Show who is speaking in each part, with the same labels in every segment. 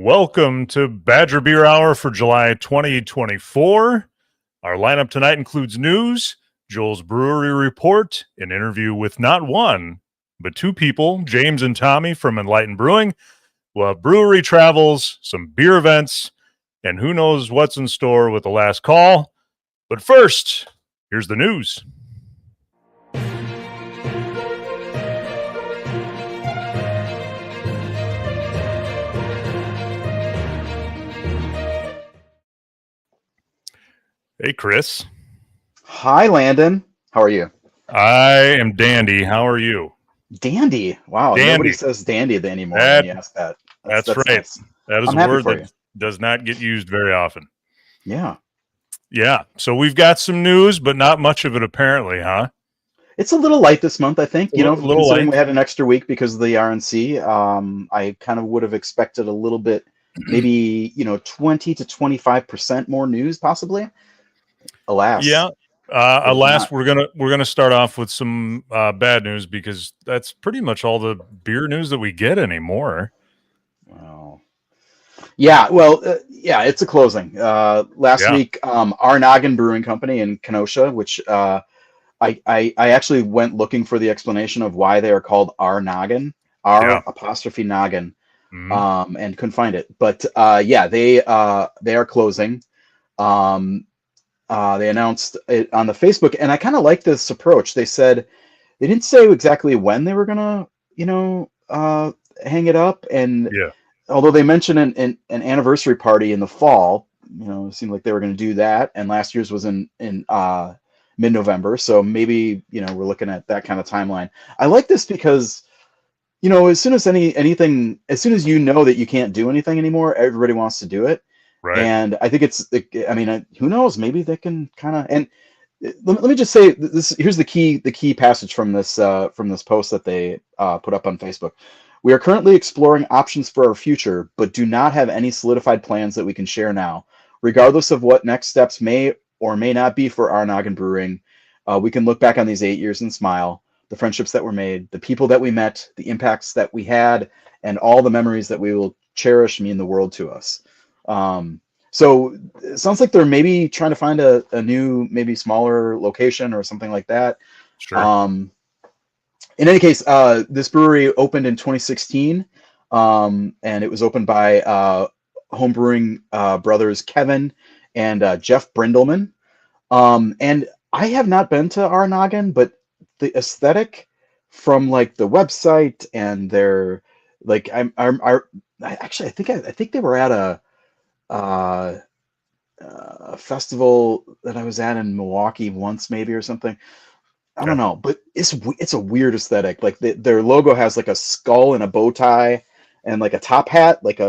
Speaker 1: Welcome to Badger Beer Hour for July 2024. Our lineup tonight includes news, Joel's brewery report, an interview with not one, but two people, James and Tommy from Enlightened Brewing. We'll have brewery travels, some beer events, and who knows what's in store with the last call. But first, here's the news. Hey, Chris.
Speaker 2: Hi, Landon. How are you?
Speaker 1: I am dandy. How are you?
Speaker 2: Dandy. Wow,
Speaker 1: Dandy.
Speaker 2: nobody says dandy anymore when you ask that.
Speaker 1: That's right.
Speaker 2: Nice.
Speaker 1: That is
Speaker 2: I'm
Speaker 1: a
Speaker 2: happy
Speaker 1: word
Speaker 2: for
Speaker 1: that
Speaker 2: you.
Speaker 1: does not get used very often.
Speaker 2: Yeah.
Speaker 1: Yeah. So we've got some news, but not much of it apparently, huh?
Speaker 2: It's a little light this month, I think.
Speaker 1: A little
Speaker 2: Considering
Speaker 1: light.
Speaker 2: we had an extra week because of the RNC, I kind of would have expected a little bit, maybe 20 to 25% more news, possibly. Alas.
Speaker 1: Yeah. Alas, we're gonna start off with some bad news because that's pretty much all the beer news that we get anymore.
Speaker 2: Well, yeah. Yeah. It's a closing. Last week, our Noggin Brewing Company in Kenosha, which I actually went looking for the explanation of why they are called R Noggin, R apostrophe Noggin, and couldn't find it. But yeah, they are closing. They announced it on the Facebook, and I kind of like this approach. They said they didn't say exactly when they were gonna, hang it up, and although they mentioned an anniversary party in the fall, it seemed like they were going to do that, and last year's was in mid-November, so maybe we're looking at that kind of timeline. I like this because as soon as anything, as soon as that you can't do anything anymore, everybody wants to do it.
Speaker 1: Right.
Speaker 2: And I think who knows, maybe they can kind of, and let me just say this, here's the key passage from this post that they put up on Facebook. We are currently exploring options for our future, but do not have any solidified plans that we can share now. Regardless of what next steps may or may not be for our Noggin Brewing, we can look back on these 8 years and smile, the friendships that were made, the people that we met, the impacts that we had, and all the memories that we will cherish mean the world to us. So it sounds like they're maybe trying to find a new, maybe smaller location or something like that.
Speaker 1: Sure.
Speaker 2: In any case, this brewery opened in 2016, and it was opened by homebrewing brothers Kevin and Jeff Brindleman. And I have not been to our Noggin, but the aesthetic from like the website and their I think they were at a festival that I was at in Milwaukee once, maybe, or something. I don't know, but it's a weird aesthetic. Like their logo has like a skull and a bow tie and like a top hat, like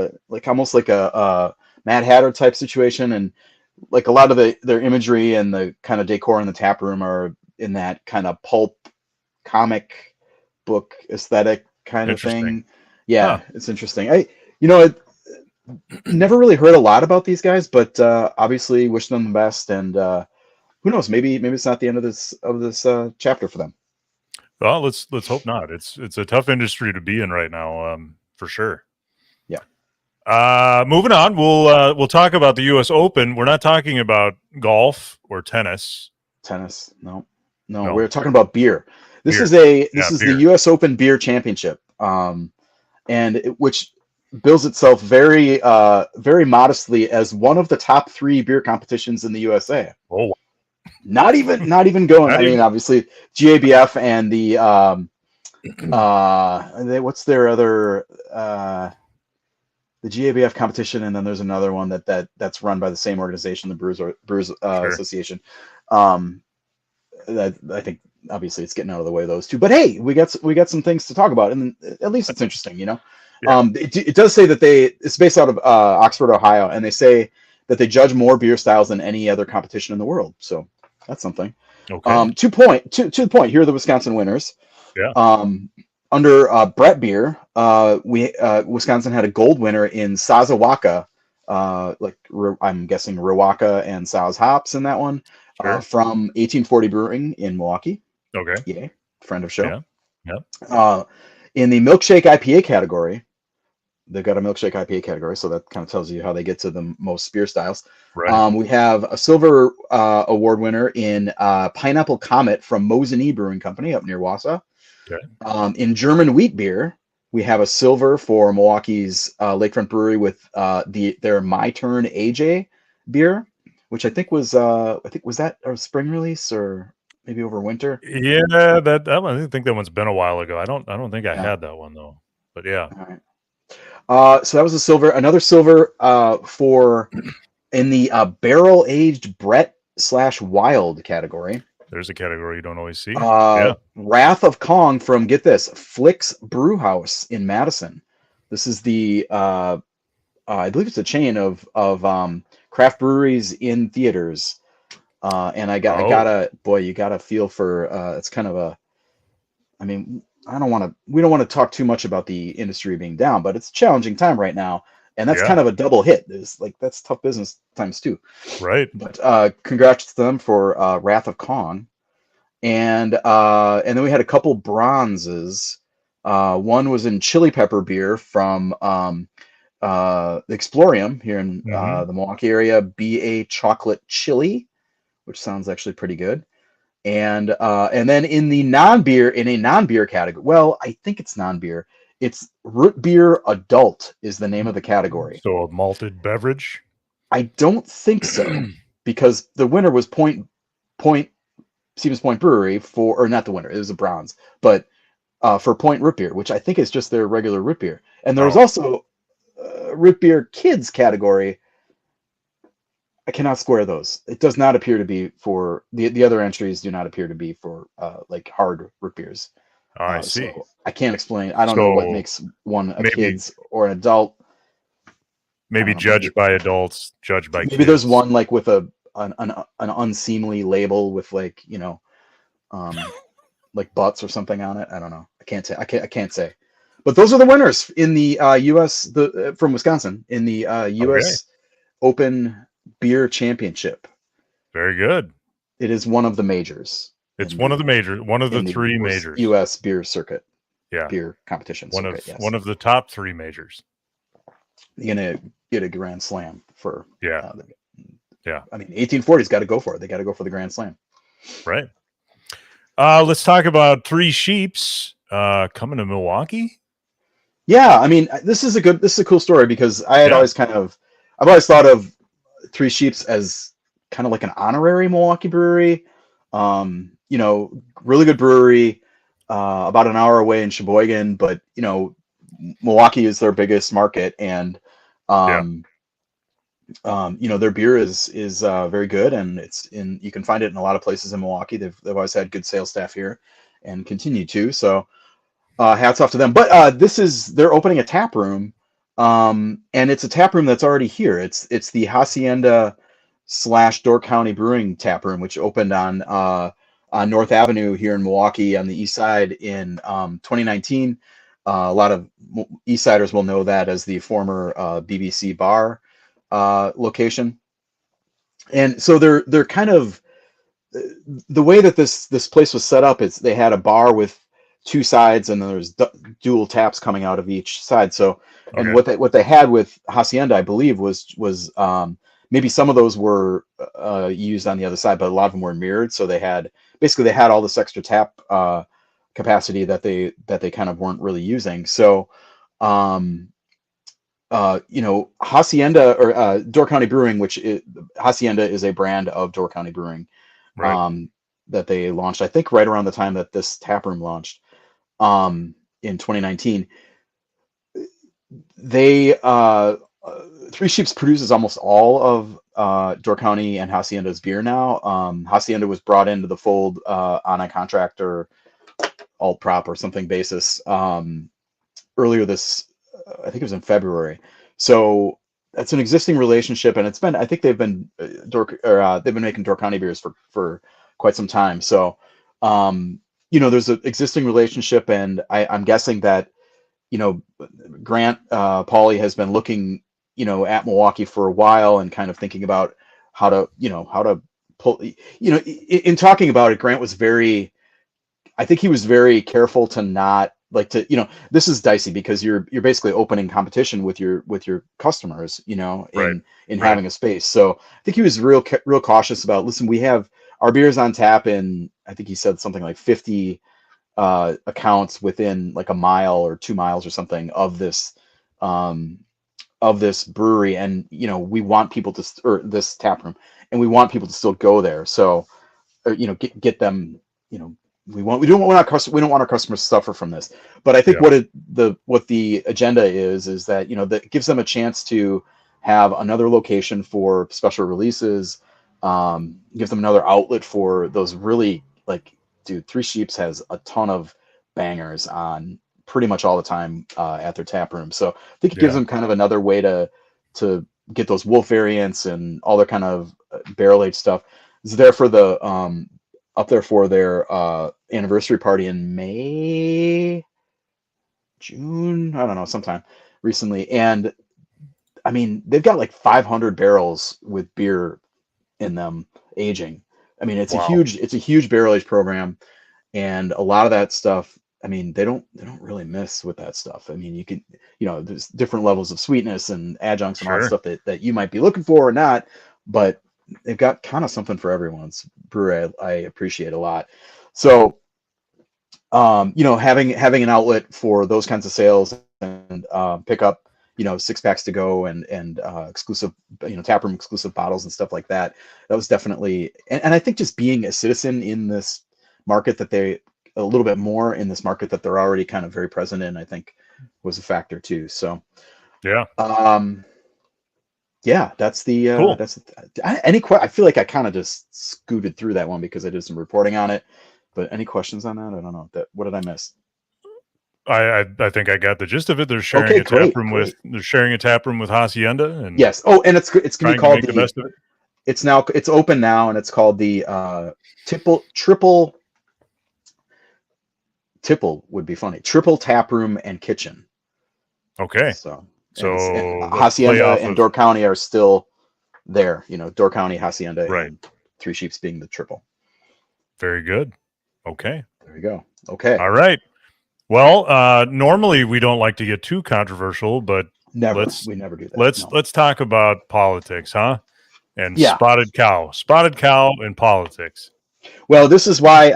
Speaker 2: almost like a Mad Hatter type situation, and like a lot of their imagery and the kind of decor in the tap room are in that kind of pulp comic book aesthetic kind of thing. Yeah, It's interesting. I never really heard a lot about these guys, but obviously wish them the best, and who knows, maybe it's not the end of this chapter for them.
Speaker 1: Well, let's hope not. It's a tough industry to be in right now, for sure.
Speaker 2: Yeah.
Speaker 1: Moving on, we'll talk about the U.S. Open. We're not talking about golf or tennis.
Speaker 2: No. We're talking about beer. This is the U.S. Open Beer Championship, which bills itself very modestly as one of the top 3 beer competitions in the USA.
Speaker 1: Oh,
Speaker 2: not even going. I mean, obviously GABF and the what's their other the GABF competition, and then there's another one that's run by the same organization, the Brewers Association. That I think obviously it's getting out of the way, those two. But hey, we got some things to talk about, and at least it's interesting, Yeah. It does say that it's based out of Oxford, Ohio, and they say that they judge more beer styles than any other competition in the world. So that's something.
Speaker 1: Okay.
Speaker 2: To the point, here are the Wisconsin winners.
Speaker 1: Yeah.
Speaker 2: Under Brett Beer, Wisconsin had a gold winner in Sazawaka, I'm guessing Riwaka and Saz hops in that one, from 1840 Brewing in Milwaukee.
Speaker 1: Okay.
Speaker 2: Yeah, friend of show.
Speaker 1: Yeah.
Speaker 2: In the milkshake IPA category, They've got a milkshake IPA category, so that kind of tells you how they get to the most beer styles.
Speaker 1: Right.
Speaker 2: We have a silver award winner in Pineapple Comet from Mosinee Brewing Company up near Wausau.
Speaker 1: Okay.
Speaker 2: In German wheat beer, we have a silver for Milwaukee's Lakefront Brewery with their My Turn AJ beer, which I think was that a spring release or maybe over winter.
Speaker 1: Yeah, that one, I think that one's been a while ago. I don't think I
Speaker 2: Yeah.
Speaker 1: had that one though. But yeah.
Speaker 2: All right. So that was a silver. Another silver for in the barrel aged Brett/Wild category.
Speaker 1: There's a category you don't always see. Yeah.
Speaker 2: Wrath of Kong from, get this, Flicks Brew House in Madison. This is the I believe it's a chain of craft breweries in theaters. And I gotta, boy, you gotta feel for it's kind of a, I mean, we don't want to talk too much about the industry being down, but it's a challenging time right now. And that's kind of a double hit. That's tough business times two.
Speaker 1: Right.
Speaker 2: But congrats to them for Wrath of Kong. And then we had a couple bronzes. One was in chili pepper beer from the Explorium here in the Milwaukee area, BA Chocolate Chili, which sounds actually pretty good. And then in a non-beer category, well, I think it's non-beer. It's Root Beer Adult is the name of the category.
Speaker 1: So a malted beverage?
Speaker 2: I don't think so, because the winner was Stevens Point Brewery or not the winner, it was a bronze, but for Point Root Beer, which I think is just their regular root beer. And there was also root beer kids category. I cannot square those. It does not appear to be for the other entries. Do not appear to be for like hard root beers.
Speaker 1: I see.
Speaker 2: So I can't explain. I don't know what makes one a kid's or an adult.
Speaker 1: Maybe judged by adults, judged by kids.
Speaker 2: Maybe there's one like with an unseemly label with like, like butts or something on it. I don't know. I can't say. I can't say. But those are the winners in the U.S. From Wisconsin in the U.S. Open Beer Championship.
Speaker 1: Very good.
Speaker 2: It is one of the majors.
Speaker 1: It's one of the majors. One of the three majors.
Speaker 2: U.S. beer circuit.
Speaker 1: Yeah.
Speaker 2: Beer competition.
Speaker 1: One of the top three majors.
Speaker 2: You're gonna get a Grand Slam for.
Speaker 1: Yeah.
Speaker 2: I mean, 1840's got to go for it. They got to go for the Grand Slam.
Speaker 1: Right. Let's talk about Three Sheeps coming to Milwaukee.
Speaker 2: Yeah, I mean, this is a cool story because I've always thought of Three Sheeps as kind of like an honorary Milwaukee brewery. Really good brewery, about an hour away in Sheboygan, but Milwaukee is their biggest market, and their beer is very good, and you can find it in a lot of places in Milwaukee. They've always had good sales staff here, and continue to. So hats off to them. But they're opening a tap room, and it's a tap room that's already here. It's the Hacienda / Door County Brewing tap room, which opened on North Avenue here in Milwaukee on the east side in 2019. A lot of East Siders will know that as the former BBC bar location. And so they're kind of, the way that this place was set up is they had a bar with two sides, and then there's dual taps coming out of each side. So, and what they had with Hacienda, I believe, was maybe some of those were used on the other side, but a lot of them were mirrored. So they had all this extra tap capacity that they kind of weren't really using. So, Hacienda or Door County Brewing, Hacienda is a brand of Door County Brewing, that they launched, I think, right around the time that this tap room launched, in 2019. They Three Sheeps produces almost all of Door County and Hacienda's beer now. Hacienda was brought into the fold on a contract or alt prop or something basis earlier this. I think it was in February. So that's an existing relationship, and I think they've been making Door County beers for quite some time. So there's an existing relationship, and I'm guessing that Grant Pauly has been looking at Milwaukee for a while and kind of thinking about how to pull, in talking about it. Grant was very careful to not like to, this is dicey because you're basically opening competition with your customers,
Speaker 1: Right.
Speaker 2: in
Speaker 1: Right.
Speaker 2: having a space. So I think he was real cautious about, listen, we have our beers on tap in, I think he said something like 50 accounts within like a mile or 2 miles or something of this brewery, and we want people to or this tap room, and we want people to still go there. So, get them. We don't want our customers to suffer from this. But I think
Speaker 1: Yeah.
Speaker 2: what the agenda is that that gives them a chance to have another location for special releases. Gives them another outlet for those really, like, dude, Three Sheeps has a ton of bangers on pretty much all the time at their tap room. So I think it gives
Speaker 1: Yeah.
Speaker 2: them kind of another way to get those wolf variants and all their kind of barrel aged stuff. It's there for the up there for their anniversary party in May, June, I don't know, sometime recently. And I mean, they've got like 500 barrels with beer in them aging. I mean,
Speaker 1: Wow.
Speaker 2: it's a huge barrel age program, and a lot of that stuff, I mean, they don't really miss with that stuff. I mean, you can, there's different levels of sweetness and adjuncts and all that
Speaker 1: Sure.
Speaker 2: stuff that you might be looking for or not, but they've got kind of something for everyone. It's a brewery I appreciate a lot. So, having an outlet for those kinds of sales and pick up, 6 packs to go and exclusive, taproom exclusive bottles and stuff like that. That was definitely, and I think just being a citizen in this market a little bit more in this market that they're already kind of very present in, I think was a factor too. So,
Speaker 1: Yeah.
Speaker 2: yeah, that's the
Speaker 1: Cool.
Speaker 2: I feel like I kind of just scooted through that one because I did some reporting on it. But any questions on that? I don't know. What did I miss?
Speaker 1: I think I got the gist of it.
Speaker 2: Okay, great, great.
Speaker 1: They're sharing a tap room with Hacienda and
Speaker 2: Yes. Oh, and it's going to be
Speaker 1: trying to
Speaker 2: called
Speaker 1: make the best of it.
Speaker 2: it's open now, and it's called the triple tipple would be funny. Triple tap room and kitchen.
Speaker 1: Okay.
Speaker 2: So, and
Speaker 1: So a play
Speaker 2: Hacienda
Speaker 1: off
Speaker 2: and
Speaker 1: of
Speaker 2: Door County are still there. Door County, Hacienda,
Speaker 1: right.
Speaker 2: and Three Sheeps being the triple.
Speaker 1: Very good. Okay.
Speaker 2: There you go. Okay.
Speaker 1: All right. Well, normally we don't like to get too controversial, but
Speaker 2: Never.
Speaker 1: let's
Speaker 2: We never do that.
Speaker 1: let's
Speaker 2: No.
Speaker 1: let's talk about politics, huh? And
Speaker 2: Yeah.
Speaker 1: spotted cow and politics.
Speaker 2: Well, this is why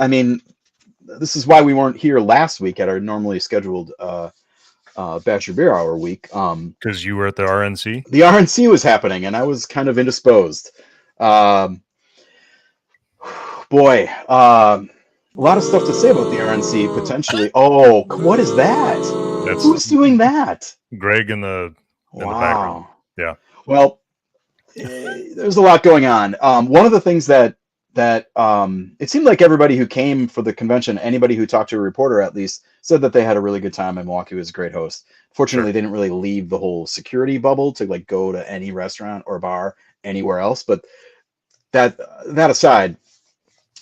Speaker 2: we weren't here last week at our normally scheduled Bachelor Beer Hour week.
Speaker 1: Because you were at the RNC.
Speaker 2: The RNC was happening, and I was kind of indisposed. Um, boy, a lot of stuff to say about the RNC potentially. Oh, what is that?
Speaker 1: That's
Speaker 2: Who's doing that?
Speaker 1: Greg in the background.
Speaker 2: Wow.
Speaker 1: Yeah.
Speaker 2: Well, there's a lot going on. One of the things that it seemed like everybody who came for the convention, anybody who talked to a reporter at least, said that they had a really good time and Milwaukee was a great host. Fortunately,
Speaker 1: Sure.
Speaker 2: they didn't really leave the whole security bubble to like go to any restaurant or bar anywhere else. But that aside,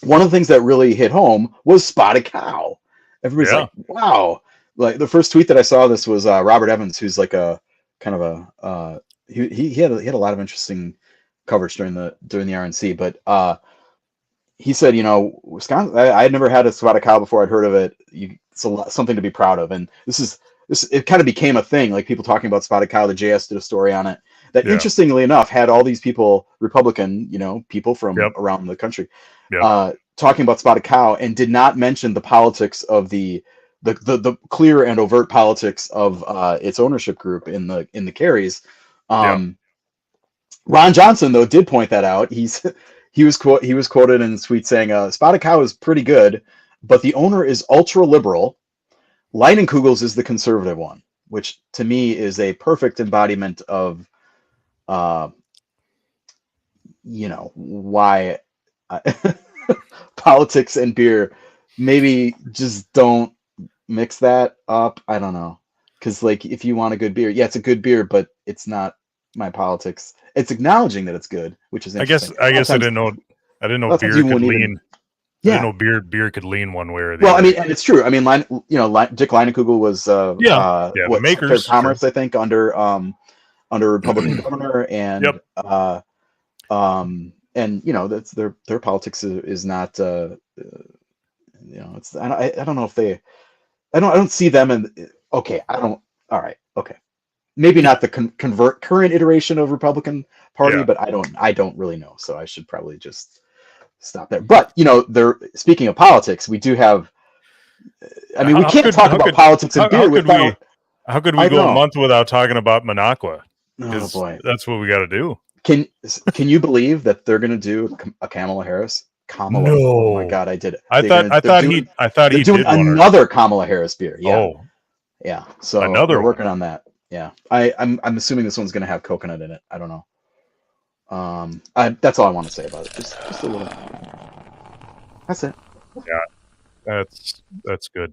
Speaker 2: one of the things that really hit home was Spotted Cow. Everybody's
Speaker 1: Yeah.
Speaker 2: like, wow. Like the first tweet that I saw this was Robert Evans, who's like a kind of he had a lot of interesting coverage during the RNC, but he said, Wisconsin, I had never had a Spotted Cow before. I'd heard of it. It's something to be proud of. And this it kind of became a thing, like people talking about Spotted Cow. The JS did a story on it that,
Speaker 1: Yeah.
Speaker 2: interestingly enough, had all these people, Republican, people from
Speaker 1: Yep.
Speaker 2: around the country,
Speaker 1: Yep.
Speaker 2: talking about Spotted Cow, and did not mention the politics of the clear and overt politics of its ownership group in the Carries.
Speaker 1: Yeah.
Speaker 2: Ron Johnson, though, did point that out. He was quoted in a tweet saying, "Spotted Cow is pretty good, but the owner is ultra liberal. Leinenkugel's is the conservative one," which to me is a perfect embodiment of, why politics and beer maybe just don't mix that up. I don't know, because like if you want a good beer, yeah, it's a good beer, but it's not my politics. It's acknowledging that it's good, which is
Speaker 1: I guess
Speaker 2: interesting. A lot of
Speaker 1: I
Speaker 2: times,
Speaker 1: didn't know
Speaker 2: a lot of times you wouldn't even.
Speaker 1: I didn't
Speaker 2: Yeah.
Speaker 1: know beer could lean one way or the
Speaker 2: Well, I
Speaker 1: other.
Speaker 2: mean, and it's true. I mean, Dick Leinenkugel was
Speaker 1: Yeah, the
Speaker 2: what, Secretary of
Speaker 1: makers.
Speaker 2: Commerce,
Speaker 1: Sure.
Speaker 2: I think, under Republican governor, and
Speaker 1: Yep.
Speaker 2: that's their politics is not it's I don't know if they I don't see them in. Okay, I don't. All right, okay. Maybe not the current iteration of Republican Party,
Speaker 1: Yeah.
Speaker 2: but I don't really know. So I should probably just stop there. But they're speaking of politics. We do have. I mean, we can't talk about politics and beer without.
Speaker 1: How could we
Speaker 2: I
Speaker 1: go a
Speaker 2: know.
Speaker 1: month without talking about Minocqua?
Speaker 2: Oh
Speaker 1: Because
Speaker 2: boy,
Speaker 1: that's what we got to do.
Speaker 2: can you believe that they're going to do a Kamala Harris? Kamala. Oh my
Speaker 1: No,
Speaker 2: God, I did it.
Speaker 1: I thought
Speaker 2: They're
Speaker 1: he
Speaker 2: doing
Speaker 1: did one.
Speaker 2: another Kamala Harris beer. Yeah.
Speaker 1: Oh,
Speaker 2: Yeah. So
Speaker 1: another
Speaker 2: they're
Speaker 1: one.
Speaker 2: working on that. Yeah. I'm assuming this one's going to have coconut in it. I don't know. That's all I want to say about it. Just a little. That's it.
Speaker 1: Yeah, that's good.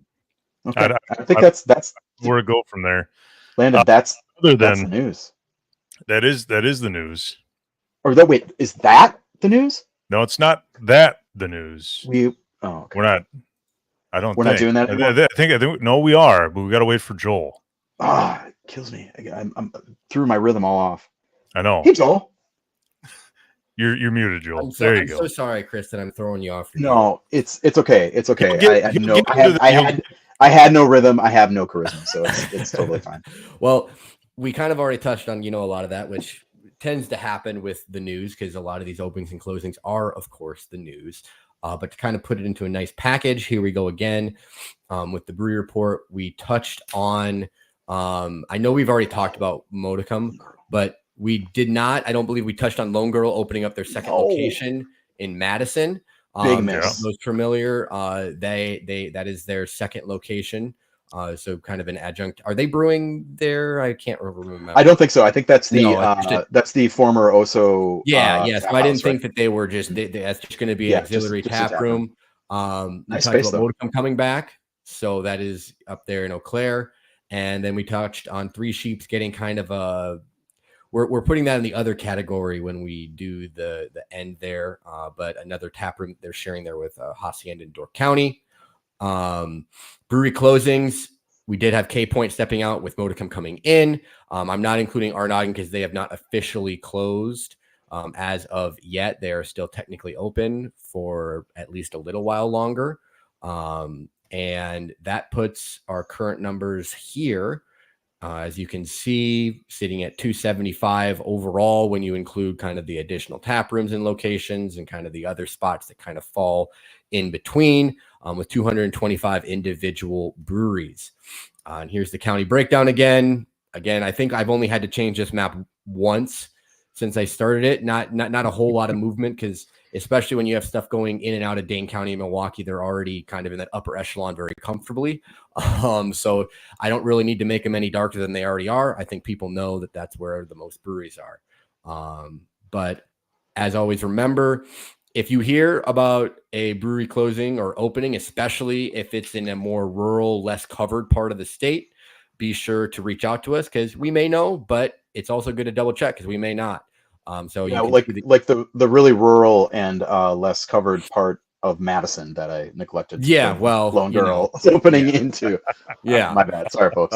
Speaker 2: Okay. I think
Speaker 1: I,
Speaker 2: that's
Speaker 1: where to go from there.
Speaker 2: Landon.
Speaker 1: That's
Speaker 2: That's the news.
Speaker 1: That is the news.
Speaker 2: Or that wait, is that the news?
Speaker 1: No, it's not that the news.
Speaker 2: Okay.
Speaker 1: We're not. I don't
Speaker 2: We're
Speaker 1: think.
Speaker 2: not doing that anymore?
Speaker 1: I think no, we are, but we got to wait for Joel.
Speaker 2: It kills me. I'm threw my rhythm all off.
Speaker 1: I know.
Speaker 2: Hey, Joel.
Speaker 1: You're muted, Joel.
Speaker 3: I'm so sorry, Chris, that I'm throwing you off.
Speaker 2: No, it's okay. It's okay.
Speaker 1: I
Speaker 2: had no rhythm. I have no charisma, so it's totally fine.
Speaker 3: Well, we kind of already touched on, a lot of that, which tends to happen with the news because a lot of these openings and closings are, of course, the news. But to kind of put it into a nice package, here we go again with the brewery report. We touched on, I know we've already talked about Modicum, but we did not. I don't believe we touched on Lone Girl opening up their second location in Madison.
Speaker 2: Big miss.
Speaker 3: Those familiar, that is their second location. So kind of an adjunct. Are they brewing there? I can't remember.
Speaker 2: I don't think so. I think that's the former Oso.
Speaker 3: Yes. So I didn't think that they were just. That's just going to be an auxiliary tap room.
Speaker 2: Nice
Speaker 3: we talked
Speaker 2: space,
Speaker 3: about Modicum coming back, so that is up there in Eau Claire, and then we touched on Three Sheeps getting kind of a. We're putting that in the other category when we do the end there, but another tap room they're sharing there with Hacienda in Door County. Brewery closings, we did have K Point stepping out with Modicum coming in. I'm not including Arnoggen because they have not officially closed as of yet. They are still technically open for at least a little while longer. And that puts our current numbers here. As you can see, sitting at 275 overall when you include kind of the additional tap rooms and locations and kind of the other spots that kind of fall in between, with 225 individual breweries. And here's the county breakdown again. Again, I think I've only had to change this map once since I started it. Not a whole lot of movement because especially when you have stuff going in and out of Dane County and Milwaukee, they're already kind of in that upper echelon very comfortably. So I don't really need to make them any darker than they already are. I think people know that that's where the most breweries are. But as always, remember, if you hear about a brewery closing or opening, especially if it's in a more rural, less covered part of the state, be sure to reach out to us because we may know, but it's also good to double check because we may not. So
Speaker 2: yeah, like the really rural and less covered part of Madison that I neglected.
Speaker 3: Yeah, well,
Speaker 2: Lone Girl opening into.
Speaker 3: Yeah,
Speaker 2: my bad. Sorry, folks.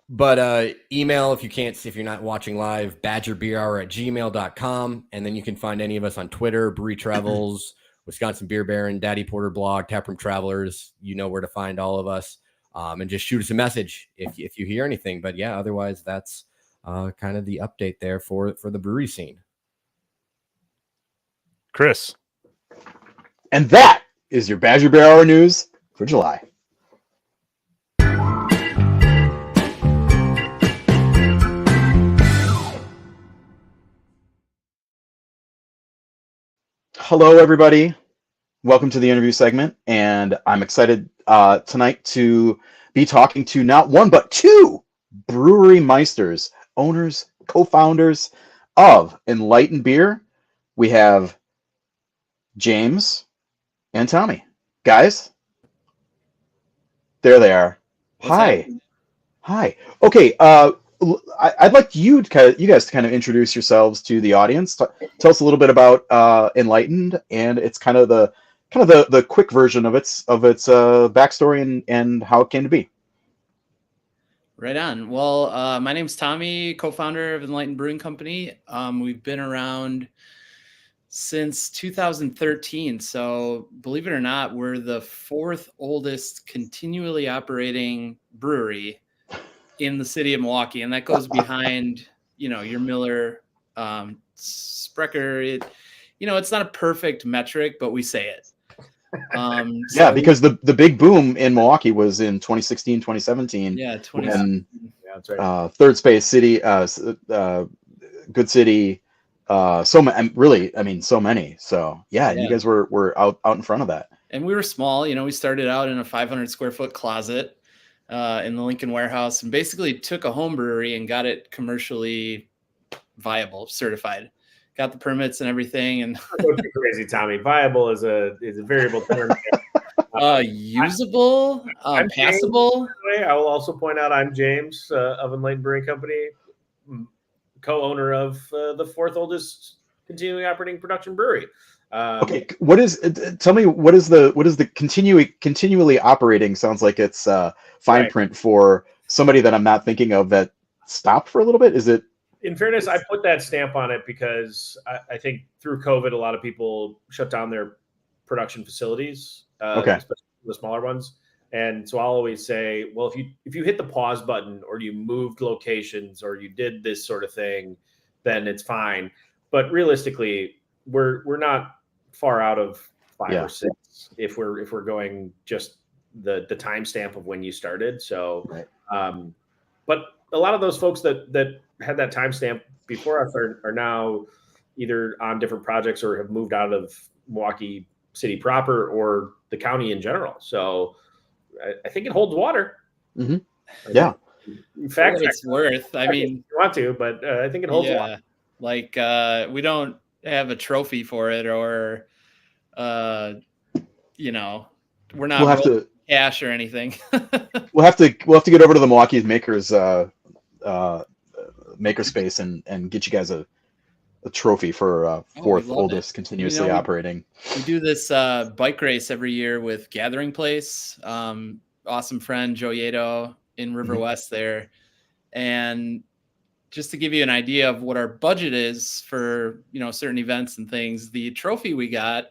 Speaker 3: But email if you're not watching live, badgerbeerhour@gmail.com, and then you can find any of us on Twitter, Brewery Travels, Wisconsin Beer Baron, Daddy Porter Blog, Taproom Travelers. You know where to find all of us, and just shoot us a message if you hear anything. But yeah, otherwise that's kind of the update there for the brewery scene.
Speaker 1: Chris.
Speaker 2: And that is your Badger Beer Hour news for July. Hello, everybody. Welcome to the interview segment. And I'm excited tonight to be talking to not one, but two brewery meisters, owners, co-founders of Enlightened Beer. We have James and Tommy. Guys, there they are. Hi. Okay, I'd like you guys to kind of introduce yourselves to the audience. Tell us a little bit about Enlightened, and it's kind of the quick version of its backstory and how it came to be.
Speaker 4: Right on. Well, my name's Tommy, co-founder of Enlightened Brewing Company. We've been around since 2013. So believe it or not, we're the 4th oldest continually operating brewery in the city of Milwaukee. And that goes behind, your Miller, Sprecher. It's not a perfect metric, but we say it.
Speaker 2: Yeah, because the big boom in Milwaukee was in 2016, 2017.
Speaker 4: Yeah,
Speaker 2: when
Speaker 5: that's right.
Speaker 2: Third Space City, Good City, so many. So yeah, you guys were out in front of that.
Speaker 4: And we were small. We started out in a 500 square foot closet in the Lincoln warehouse, and basically took a home brewery and got it commercially viable, certified. Got the permits and everything. And
Speaker 5: don't be crazy, Tommy. Viable is a variable term.
Speaker 4: Usable,
Speaker 5: I'm
Speaker 4: passable.
Speaker 5: James, I will also point out I'm James of Enlightened Brewing Company, co-owner of the 4th oldest continuing operating production brewery.
Speaker 2: Okay, tell me what is the continually operating? Sounds like it's fine print for somebody that I'm not thinking of that stopped for a little bit. Is it?
Speaker 5: In fairness, I put that stamp on it because I think through COVID, a lot of people shut down their production facilities, especially the smaller ones. And so I'll always say, well, if you hit the pause button, or you moved locations, or you did this sort of thing, then it's fine. But realistically, we're not far out of 5 or 6 if we're going just the timestamp of when you started. So, but a lot of those folks that had that timestamp before us are now either on different projects or have moved out of Milwaukee City proper or the county in general. So I think it holds water.
Speaker 2: Mm-hmm. Yeah.
Speaker 5: Fact,
Speaker 4: it's worth. I mean,
Speaker 5: you want to, but I think it holds water.
Speaker 4: Like we don't have a trophy for it, or we're not.
Speaker 2: We'll have to
Speaker 4: cash or anything.
Speaker 2: we'll have to get over to the Milwaukee Makers makerspace and get you guys a trophy for 4th oldest continuously operating.
Speaker 4: We do this bike race every year with Gathering Place. Awesome friend Joe Yato in River West there. And just to give you an idea of what our budget is for certain events and things, the trophy we got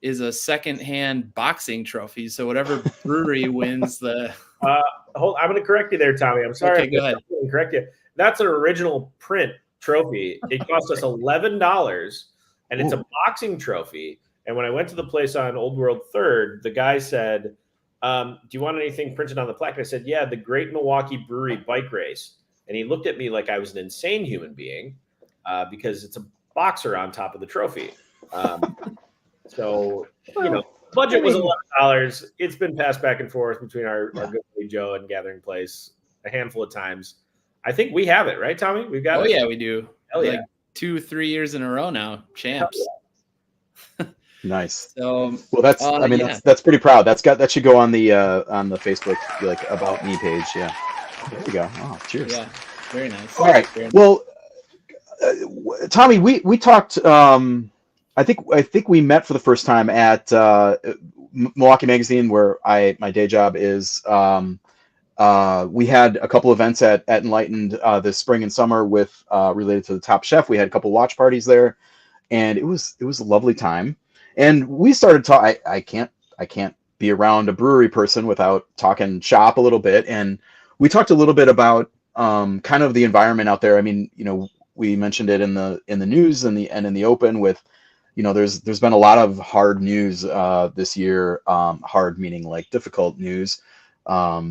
Speaker 4: is a secondhand boxing trophy. So whatever brewery wins the
Speaker 5: I'm going to correct you there, Tommy. I'm sorry.
Speaker 4: Okay, go ahead.
Speaker 5: Correct you. That's an original print trophy. It cost us $11, and it's a boxing trophy. And when I went to the place on Old World 3rd, the guy said, do you want anything printed on the plaque? And I said, yeah, the Great Milwaukee Brewery Bike Race. And he looked at me like I was an insane human being because it's a boxer on top of the trophy. So, budget was $11. It's been passed back and forth between our good buddy Joe and Gathering Place a handful of times. I think we have it, right, Tommy? We've got it.
Speaker 4: Oh, yeah, we do.
Speaker 5: Hell yeah.
Speaker 4: 2-3 years in a row now, champs.
Speaker 2: Nice.
Speaker 4: So,
Speaker 2: well, that's pretty proud. That should go on the Facebook about me page. Yeah. There you go. Oh, cheers.
Speaker 4: Yeah. Very nice.
Speaker 2: All right. Well, Tommy, we talked. I think we met for the first time at Milwaukee Magazine, where my day job is. We had a couple events at Enlightened this spring and summer with related to the Top Chef. We had a couple watch parties there, and it was a lovely time. And we started talking. I can't be around a brewery person without talking shop a little bit. And we talked a little bit about kind of the environment out there. I mean, we mentioned it in the news and in the open with, there's been a lot of hard news this year. Hard meaning like difficult news that's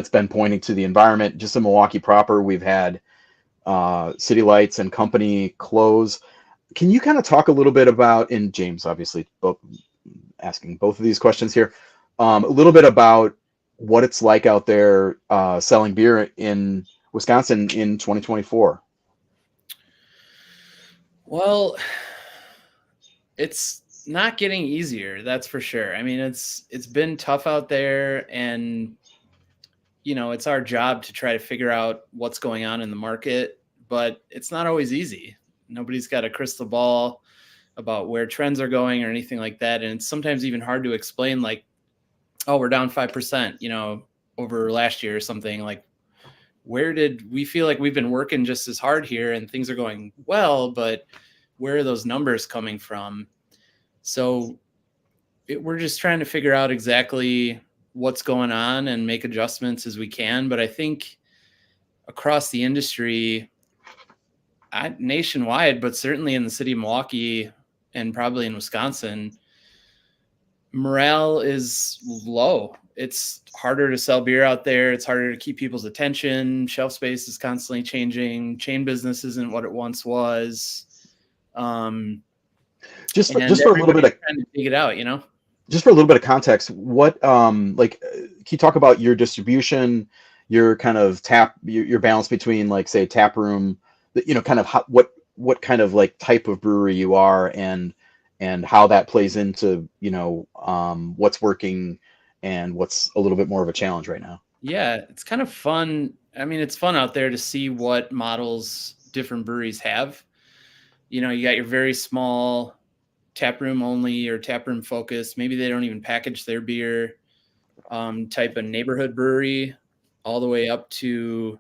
Speaker 2: been pointing to the environment. Just in Milwaukee proper, we've had City Lights and company close. Can you kind of talk a little bit about, and James, obviously, asking both of these questions here, a little bit about what it's like out there selling beer in Wisconsin in 2024?
Speaker 4: Well, it's not getting easier, that's for sure. I mean, it's been tough out there, and it's our job to try to figure out what's going on in the market, but it's not always easy. Nobody's got a crystal ball about where trends are going or anything like that. And it's sometimes even hard to explain, like, oh, we're down 5%, over last year or something. Like, we feel like we've been working just as hard here and things are going well, but where are those numbers coming from? So we're just trying to figure out exactly what's going on and make adjustments as we can. But I think across the industry, nationwide, but certainly in the city of Milwaukee and probably in Wisconsin, morale is low. It's harder to sell beer out there. It's harder to keep people's attention. Shelf space is constantly changing. Chain business isn't what it once was.
Speaker 2: Just for a little bit of
Speaker 4: trying to dig it out, you know.
Speaker 2: Just for a little bit of context, what can you talk about your distribution, your kind of your balance between, like, say, tap room, kind of what kind of like type of brewery you are, and how that plays into what's working and what's a little bit more of a challenge right now.
Speaker 4: Yeah, it's kind of fun. I mean, it's fun out there to see what models different breweries have. You got your very small tap room only or tap room focused. Maybe they don't even package their beer type of neighborhood brewery, all the way up to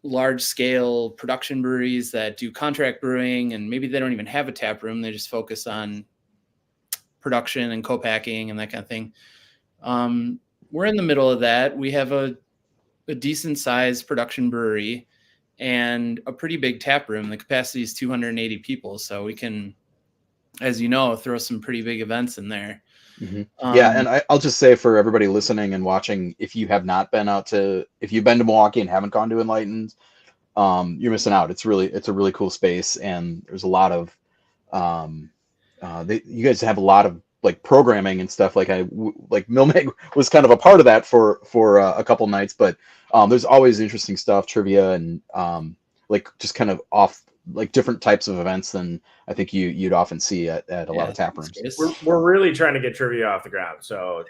Speaker 4: large scale production breweries that do contract brewing, and maybe they don't even have a tap room. They just focus on production and co-packing and that kind of thing. We're in the middle of that. We have a decent sized production brewery and a pretty big tap room. The capacity is 280 people. So we can, as you know, throw some pretty big events in there.
Speaker 2: Mm-hmm. And I'll just say for everybody listening and watching, if you've been to Milwaukee and haven't gone to Enlightened, you're missing out. It's a really cool space, and there's a lot of you guys have a lot of like programming and stuff. Like Milmeg was kind of a part of that for a couple nights, but there's always interesting stuff, trivia, and like just kind of off, like different types of events than I think you'd often see at a lot of tap rooms.
Speaker 5: We're really trying to get trivia off the ground. So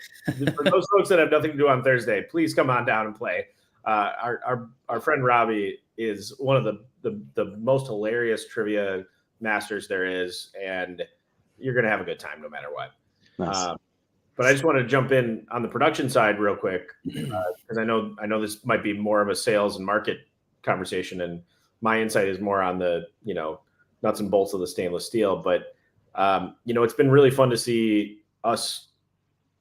Speaker 5: for those folks that have nothing to do on Thursday, please come on down and play. Our friend Robbie is one of the most hilarious trivia masters there is, and you're going to have a good time no matter what.
Speaker 2: Nice.
Speaker 5: But I just want to jump in on the production side real quick, because I know this might be more of a sales and market conversation, and my insight is more on the nuts and bolts of the stainless steel. But it's been really fun to see us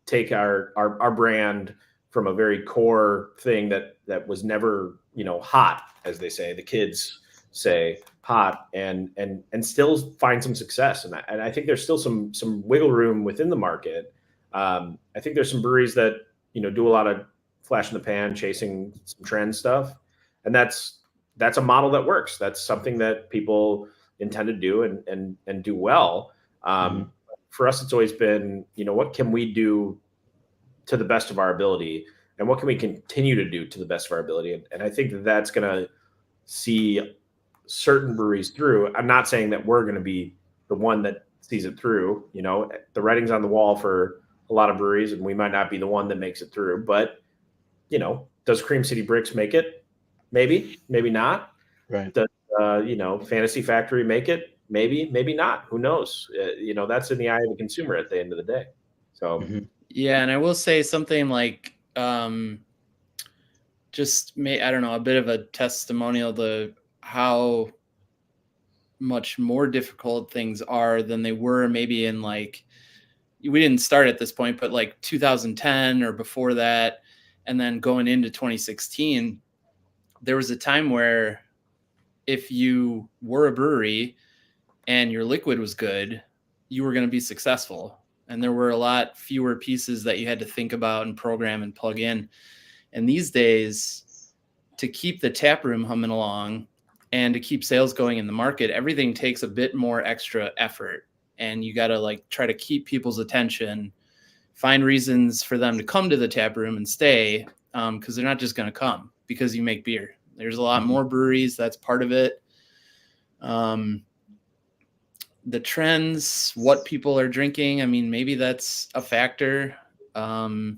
Speaker 5: take our brand from a very core thing that was never hot, as they say, the kids say, hot, and still find some success. And I think there's still some wiggle room within the market. I think there's some breweries that do a lot of flash in the pan, chasing some trend stuff, and that's a model that works. That's something that people intend to do and do well. For us, it's always been, what can we do to the best of our ability, and what can we continue to do to the best of our ability? And I think that's going to see certain breweries through. I'm not saying that we're going to be the one that sees it through. The writing's on the wall for a lot of breweries, and we might not be the one that makes it through. But, does Cream City Bricks make it? Maybe, maybe not.
Speaker 2: Right.
Speaker 5: Does Fantasy Factory make it? Maybe, maybe not. Who knows? That's in the eye of the consumer at the end of the day. So
Speaker 4: yeah, and I will say something like a bit of a testimonial to how much more difficult things are than they were maybe in, like, we didn't start at this point, but like 2010 or before that, and then going into 2016, there was a time where if you were a brewery and your liquid was good, you were going to be successful. And there were a lot fewer pieces that you had to think about and program and plug in. And these days, to keep the tap room humming along and to keep sales going in the market, everything takes a bit more extra effort. And you got to try to keep people's attention, find reasons for them to come to the tap room and stay, because they're not just going to come because you make beer. There's a lot more breweries. That's part of it. The trends, what people are drinking, I mean, maybe that's a factor. But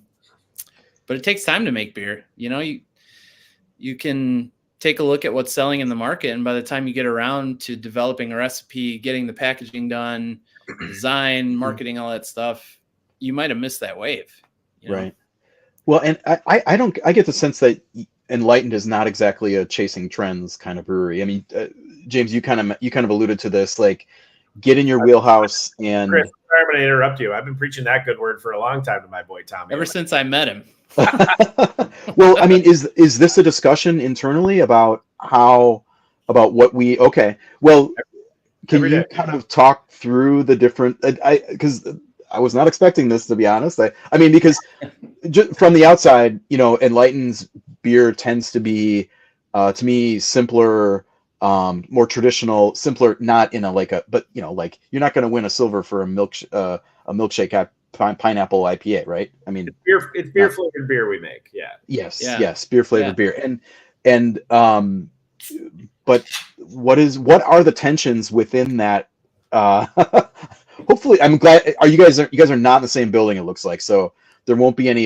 Speaker 4: it takes time to make beer. You can take a look at what's selling in the market, and by the time you get around to developing a recipe, getting the packaging done, design, marketing, all that stuff, you might have missed that wave.
Speaker 2: Right. Well, and I get the sense that Enlightened is not exactly a chasing trends kind of brewery. I mean, James, you kind of alluded to this, like get in your wheelhouse and.
Speaker 5: Chris, sorry, I'm going to interrupt you. I've been preaching that good word for a long time to my boy Tommy.
Speaker 4: Ever since I met him.
Speaker 2: Well, I mean, is this a discussion internally about what we? Okay, well, can you kind of talk through the different? Because I was not expecting this, to be honest. I mean, because just from the outside, Enlightened's beer tends to be, to me, simpler, more traditional, simpler. Not in but like you're not going to win a silver for a milkshake pineapple IPA, right? I mean,
Speaker 5: it's beer flavored beer we make. Yeah.
Speaker 2: Yes, beer flavored beer, and but what are the tensions within that? Hopefully, I'm glad. You guys are not in the same building. It looks like, so there won't be any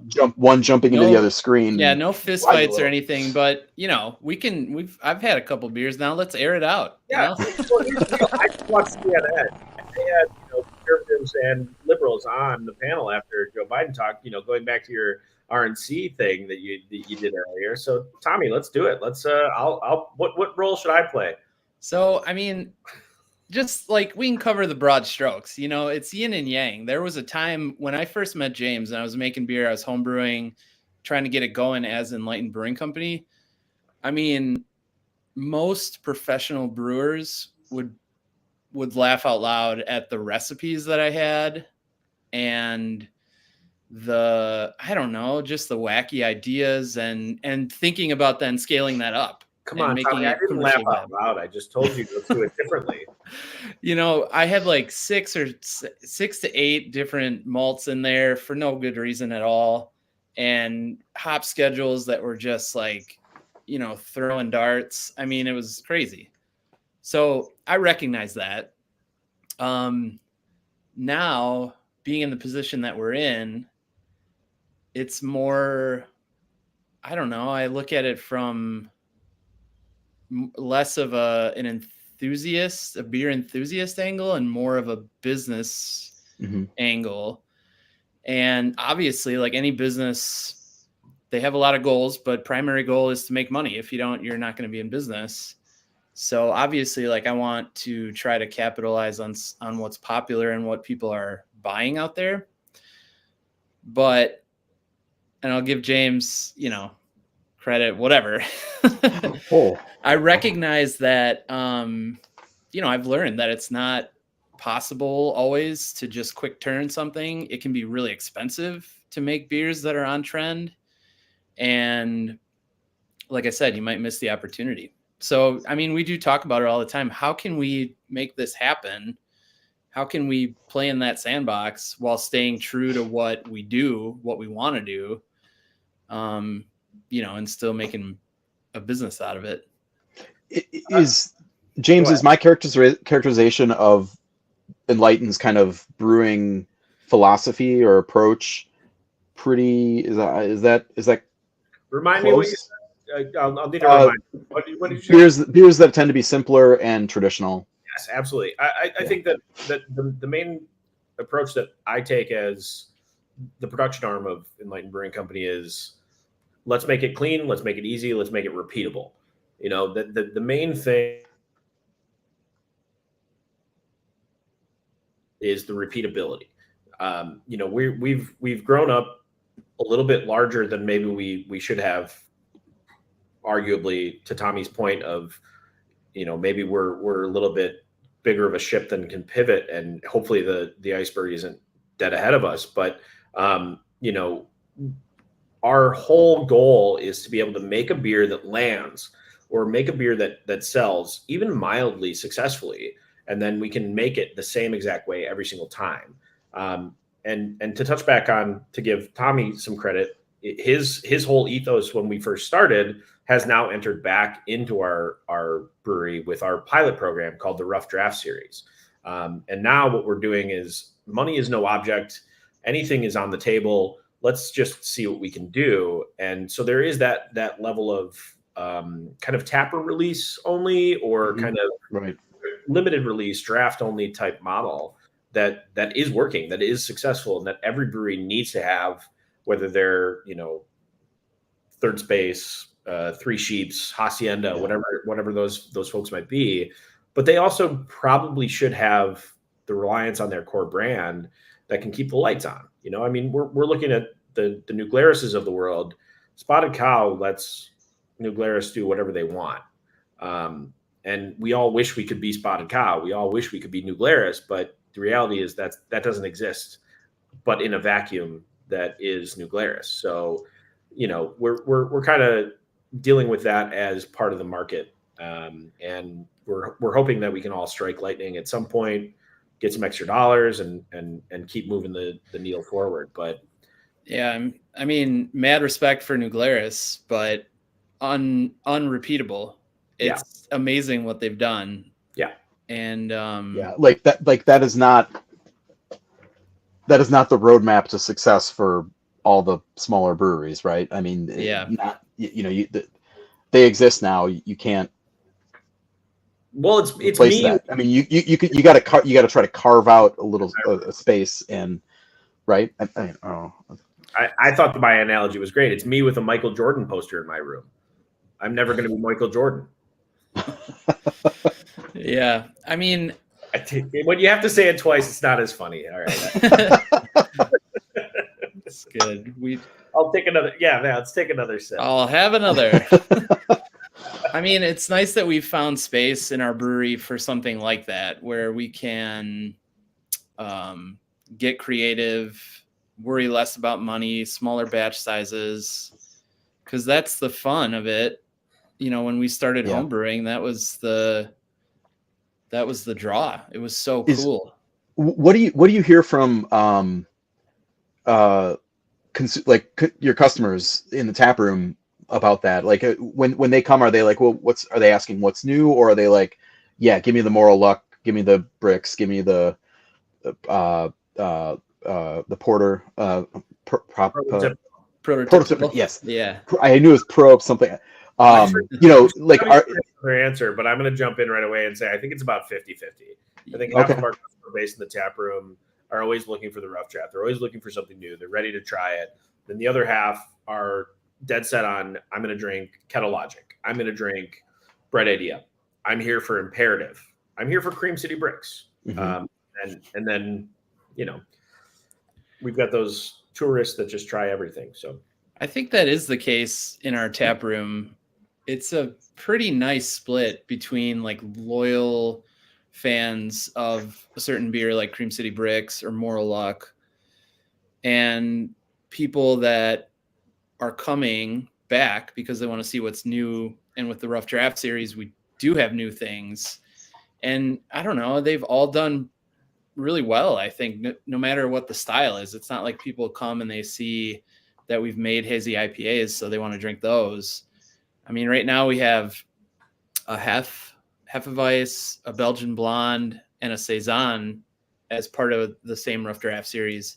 Speaker 2: jumping into the other screen.
Speaker 4: Yeah, no fist fights or anything. But I've had a couple beers now. Let's air it out.
Speaker 5: Yeah. I watched CNN. They had conservatives and liberals on the panel after Joe Biden talked. Going back to your RNC thing that you did earlier. So Tommy, let's do it. Let's what role should I play?
Speaker 4: So I mean, just like we can cover the broad strokes. It's yin and yang. There was a time when I first met James and I was making beer. I was homebrewing, trying to get it going as Enlightened Brewing Company. I mean, most professional brewers would laugh out loud at the recipes that I had and I don't know, just the wacky ideas and thinking about then scaling that up.
Speaker 5: Come on, Tommy, I didn't laugh out loud. I just told you let's do it differently.
Speaker 4: I had like 6 to 8 different malts in there for no good reason at all. And hop schedules that were just like, throwing darts. I mean, it was crazy. So I recognize that. Now being in the position that we're in, it's more, I don't know. I look at it from less of a beer enthusiast angle and more of a business angle. And obviously, like any business, they have a lot of goals, but primary goal is to make money. If you don't, you're not going to be in business. So obviously, like I want to try to capitalize on what's popular and what people are buying out there. And I'll give James, credit, whatever. I recognize that, I've learned that it's not possible always to just quick turn something. It can be really expensive to make beers that are on trend. And like I said, you might miss the opportunity. So, I mean, we do talk about it all the time. How can we make this happen? How can we play in that sandbox while staying true to what we do, what we want to do, and still making a business out of it?
Speaker 2: Is my characterization of Enlightened's kind of brewing philosophy or approach pretty? Is that
Speaker 5: Remind
Speaker 2: close?
Speaker 5: Me what you said. I'll need to remind you. What did you say?
Speaker 2: Beers that tend to be simpler and traditional.
Speaker 5: Yes, absolutely. I think that the main approach that I take as the production arm of Enlightened Brewing Company is let's make it clean, let's make it easy, let's make it repeatable. The main thing is the repeatability. We've grown up a little bit larger than maybe we should have, arguably, to Tommy's point of, maybe we're a little bit bigger of a ship than can pivot, and hopefully the iceberg isn't dead ahead of us. But, our whole goal is to be able to make a beer that lands or make a beer that sells even mildly successfully. And then we can make it the same exact way every single time. And to touch back on, to give Tommy some credit, his whole ethos when we first started has now entered back into our brewery with our pilot program called the Rough Draft Series. And now what we're doing is money is no object. Anything is on the table. Let's just see what we can do. And so there is that level of kind of tapper release only, or kind of limited release draft only type model that is working, that is successful, and that every brewery needs to have, whether they're Third Space, Three Sheeps, Hacienda, whatever those folks might be. But they also probably should have the reliance on their core brand that can keep the lights on. I mean, we're looking at the New Glarises of the world. Spotted Cow lets New Glarus do whatever they want. And we all wish we could be Spotted Cow. We all wish we could be New Glarus, but the reality is that doesn't exist, but in a vacuum that is New Glarus. So, we're kind of dealing with that as part of the market. And we're hoping that we can all strike lightning at some point, get some extra dollars and keep moving the needle forward. But
Speaker 4: yeah, I mean, mad respect for New Glarus, but unrepeatable. It's amazing what they've done.
Speaker 5: Yeah.
Speaker 4: And
Speaker 2: that is not the roadmap to success for all the smaller breweries, right? I mean, they exist now. You can't.
Speaker 5: Well, it's
Speaker 2: me. That. I mean, you got to try to carve out a little space and right.
Speaker 5: I thought my analogy was great. It's me with a Michael Jordan poster in my room. I'm never going to be Michael Jordan.
Speaker 4: Yeah, I mean,
Speaker 5: when you have to say it twice, it's not as funny. All right,
Speaker 4: it's good.
Speaker 5: I'll take another. Yeah, man, let's take another sip.
Speaker 4: I'll have another. I mean, it's nice that we've found space in our brewery for something like that, where we can get creative, worry less about money, smaller batch sizes, because that's the fun of it. When we started home brewing, that was the draw. It was so cool.
Speaker 2: What do you hear from your customers in the tap room about that? Like when they come, are they like, well, are they asking what's new, or are they like, yeah, give me the Moral Luck, give me the bricks, give me the porter
Speaker 4: prototypical.
Speaker 2: Yes,
Speaker 4: yeah.
Speaker 2: I knew it was pro something.
Speaker 5: Her answer, but I'm going to jump in right away and say I think it's about 50-50. I think half of our customer base in the tap room are always looking for the rough draft. They're always looking for something new. They're ready to try it. Then the other half are dead set on, I'm going to drink Kettle Logic. I'm going to drink Bread Idea. I'm here for Imperative. I'm here for Cream City Bricks. And then, we've got those tourists that just try everything. So
Speaker 4: I think that is the case in our tap room. It's a pretty nice split between like loyal fans of a certain beer like Cream City Bricks or Moral Luck, and people that are coming back because they want to see what's new. And with the Rough Draft series, we do have new things. And I don't know, they've all done really well, I think, no matter what the style is. It's not like people come and they see that we've made hazy IPAs, so they want to drink those. I mean, right now we have a Hefeweiss, a Belgian Blonde, and a Saison as part of the same Rough Draft series.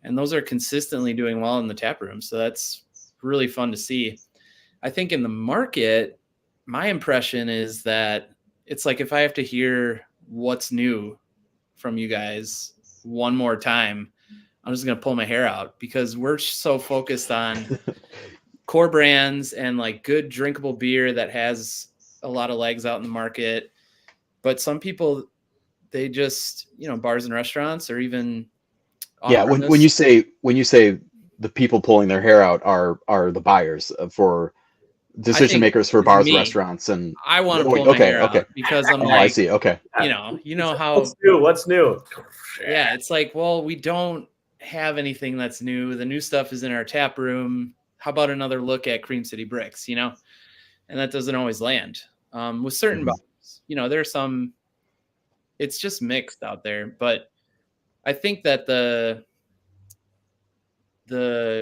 Speaker 4: And those are consistently doing well in the tap room. So that's really fun to see. I think in the market, my impression is that it's like if I have to hear what's new from you guys one more time, I'm just going to pull my hair out, because we're so focused on core brands and like good drinkable beer that has a lot of legs out in the market. But some people, they just, bars and restaurants, or even
Speaker 2: when you say the people pulling their hair out are the buyers for decision makers for bars, restaurants, and
Speaker 4: I want to pull my hair out because I'm like,
Speaker 2: I see. Okay.
Speaker 4: You know how
Speaker 5: what's new?
Speaker 4: Yeah. It's like, well, we don't have anything that's new. The new stuff is in our tap room. How about another look at Cream City Bricks, and that doesn't always land with certain bars. There's some, it's just mixed out there, but I think that the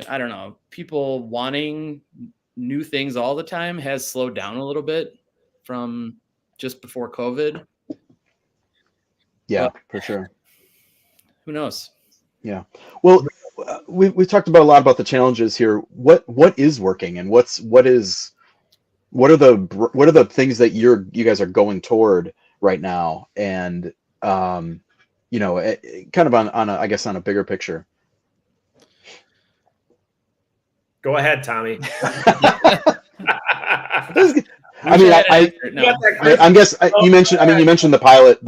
Speaker 4: I don't know, people wanting new things all the time has slowed down a little bit from just before COVID.
Speaker 2: Yeah, for sure.
Speaker 4: Who knows?
Speaker 2: Yeah. Well, we talked about a lot about the challenges here. What is working, and what are the things that you guys are going toward right now, and kind of on a bigger picture.
Speaker 5: Go ahead, Tommy.
Speaker 2: I mean, I guess you mentioned the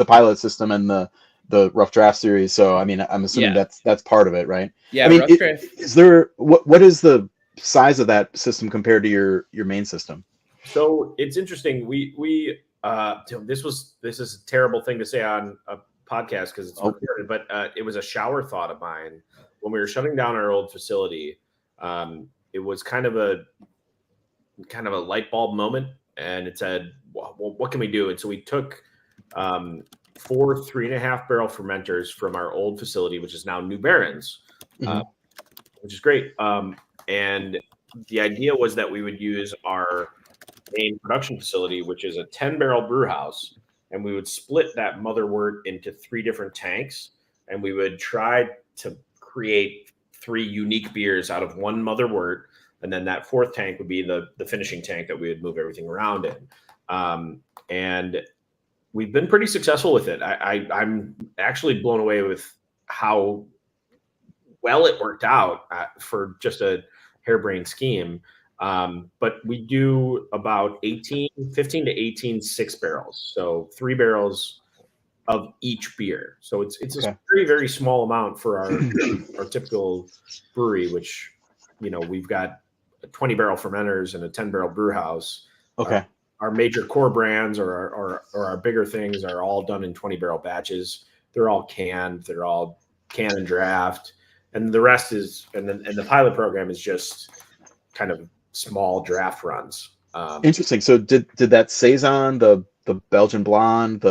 Speaker 2: pilot system and the rough draft series. So I mean, I'm assuming that's part of it, right?
Speaker 4: Yeah.
Speaker 2: I mean,
Speaker 4: rough draft.
Speaker 2: is there what is the size of that system compared to your main system?
Speaker 5: So it's interesting. This is a terrible thing to say on a podcast because it's recorded, but it was a shower thought of mine when we were shutting down our old facility. It was kind of a light bulb moment, and it said, well, what can we do? And so we took 4 3.5 barrel fermenters from our old facility, which is now New Barons, which is great. And the idea was that we would use our main production facility, which is a 10 barrel brew house, and we would split that mother wort into 3 different tanks, and we would try to create 3 unique beers out of one mother wort, and then that 4th tank would be the finishing tank that we would move everything around in. And we've been pretty successful with it. I'm actually blown away with how well it worked out for just a harebrained scheme. But we do about 15 to 18 6 barrels. So 3 barrels of each beer. So it's a very, very small amount for our typical brewery, which, we've got 20 barrel fermenters and a 10 barrel brew house.
Speaker 2: Okay.
Speaker 5: Our major core brands or our bigger things are all done in 20 barrel batches. They're all canned. They're all can and draft. And the rest is, and the pilot program is just kind of small draft runs.
Speaker 2: Interesting. So did that Saison, the Belgian blonde,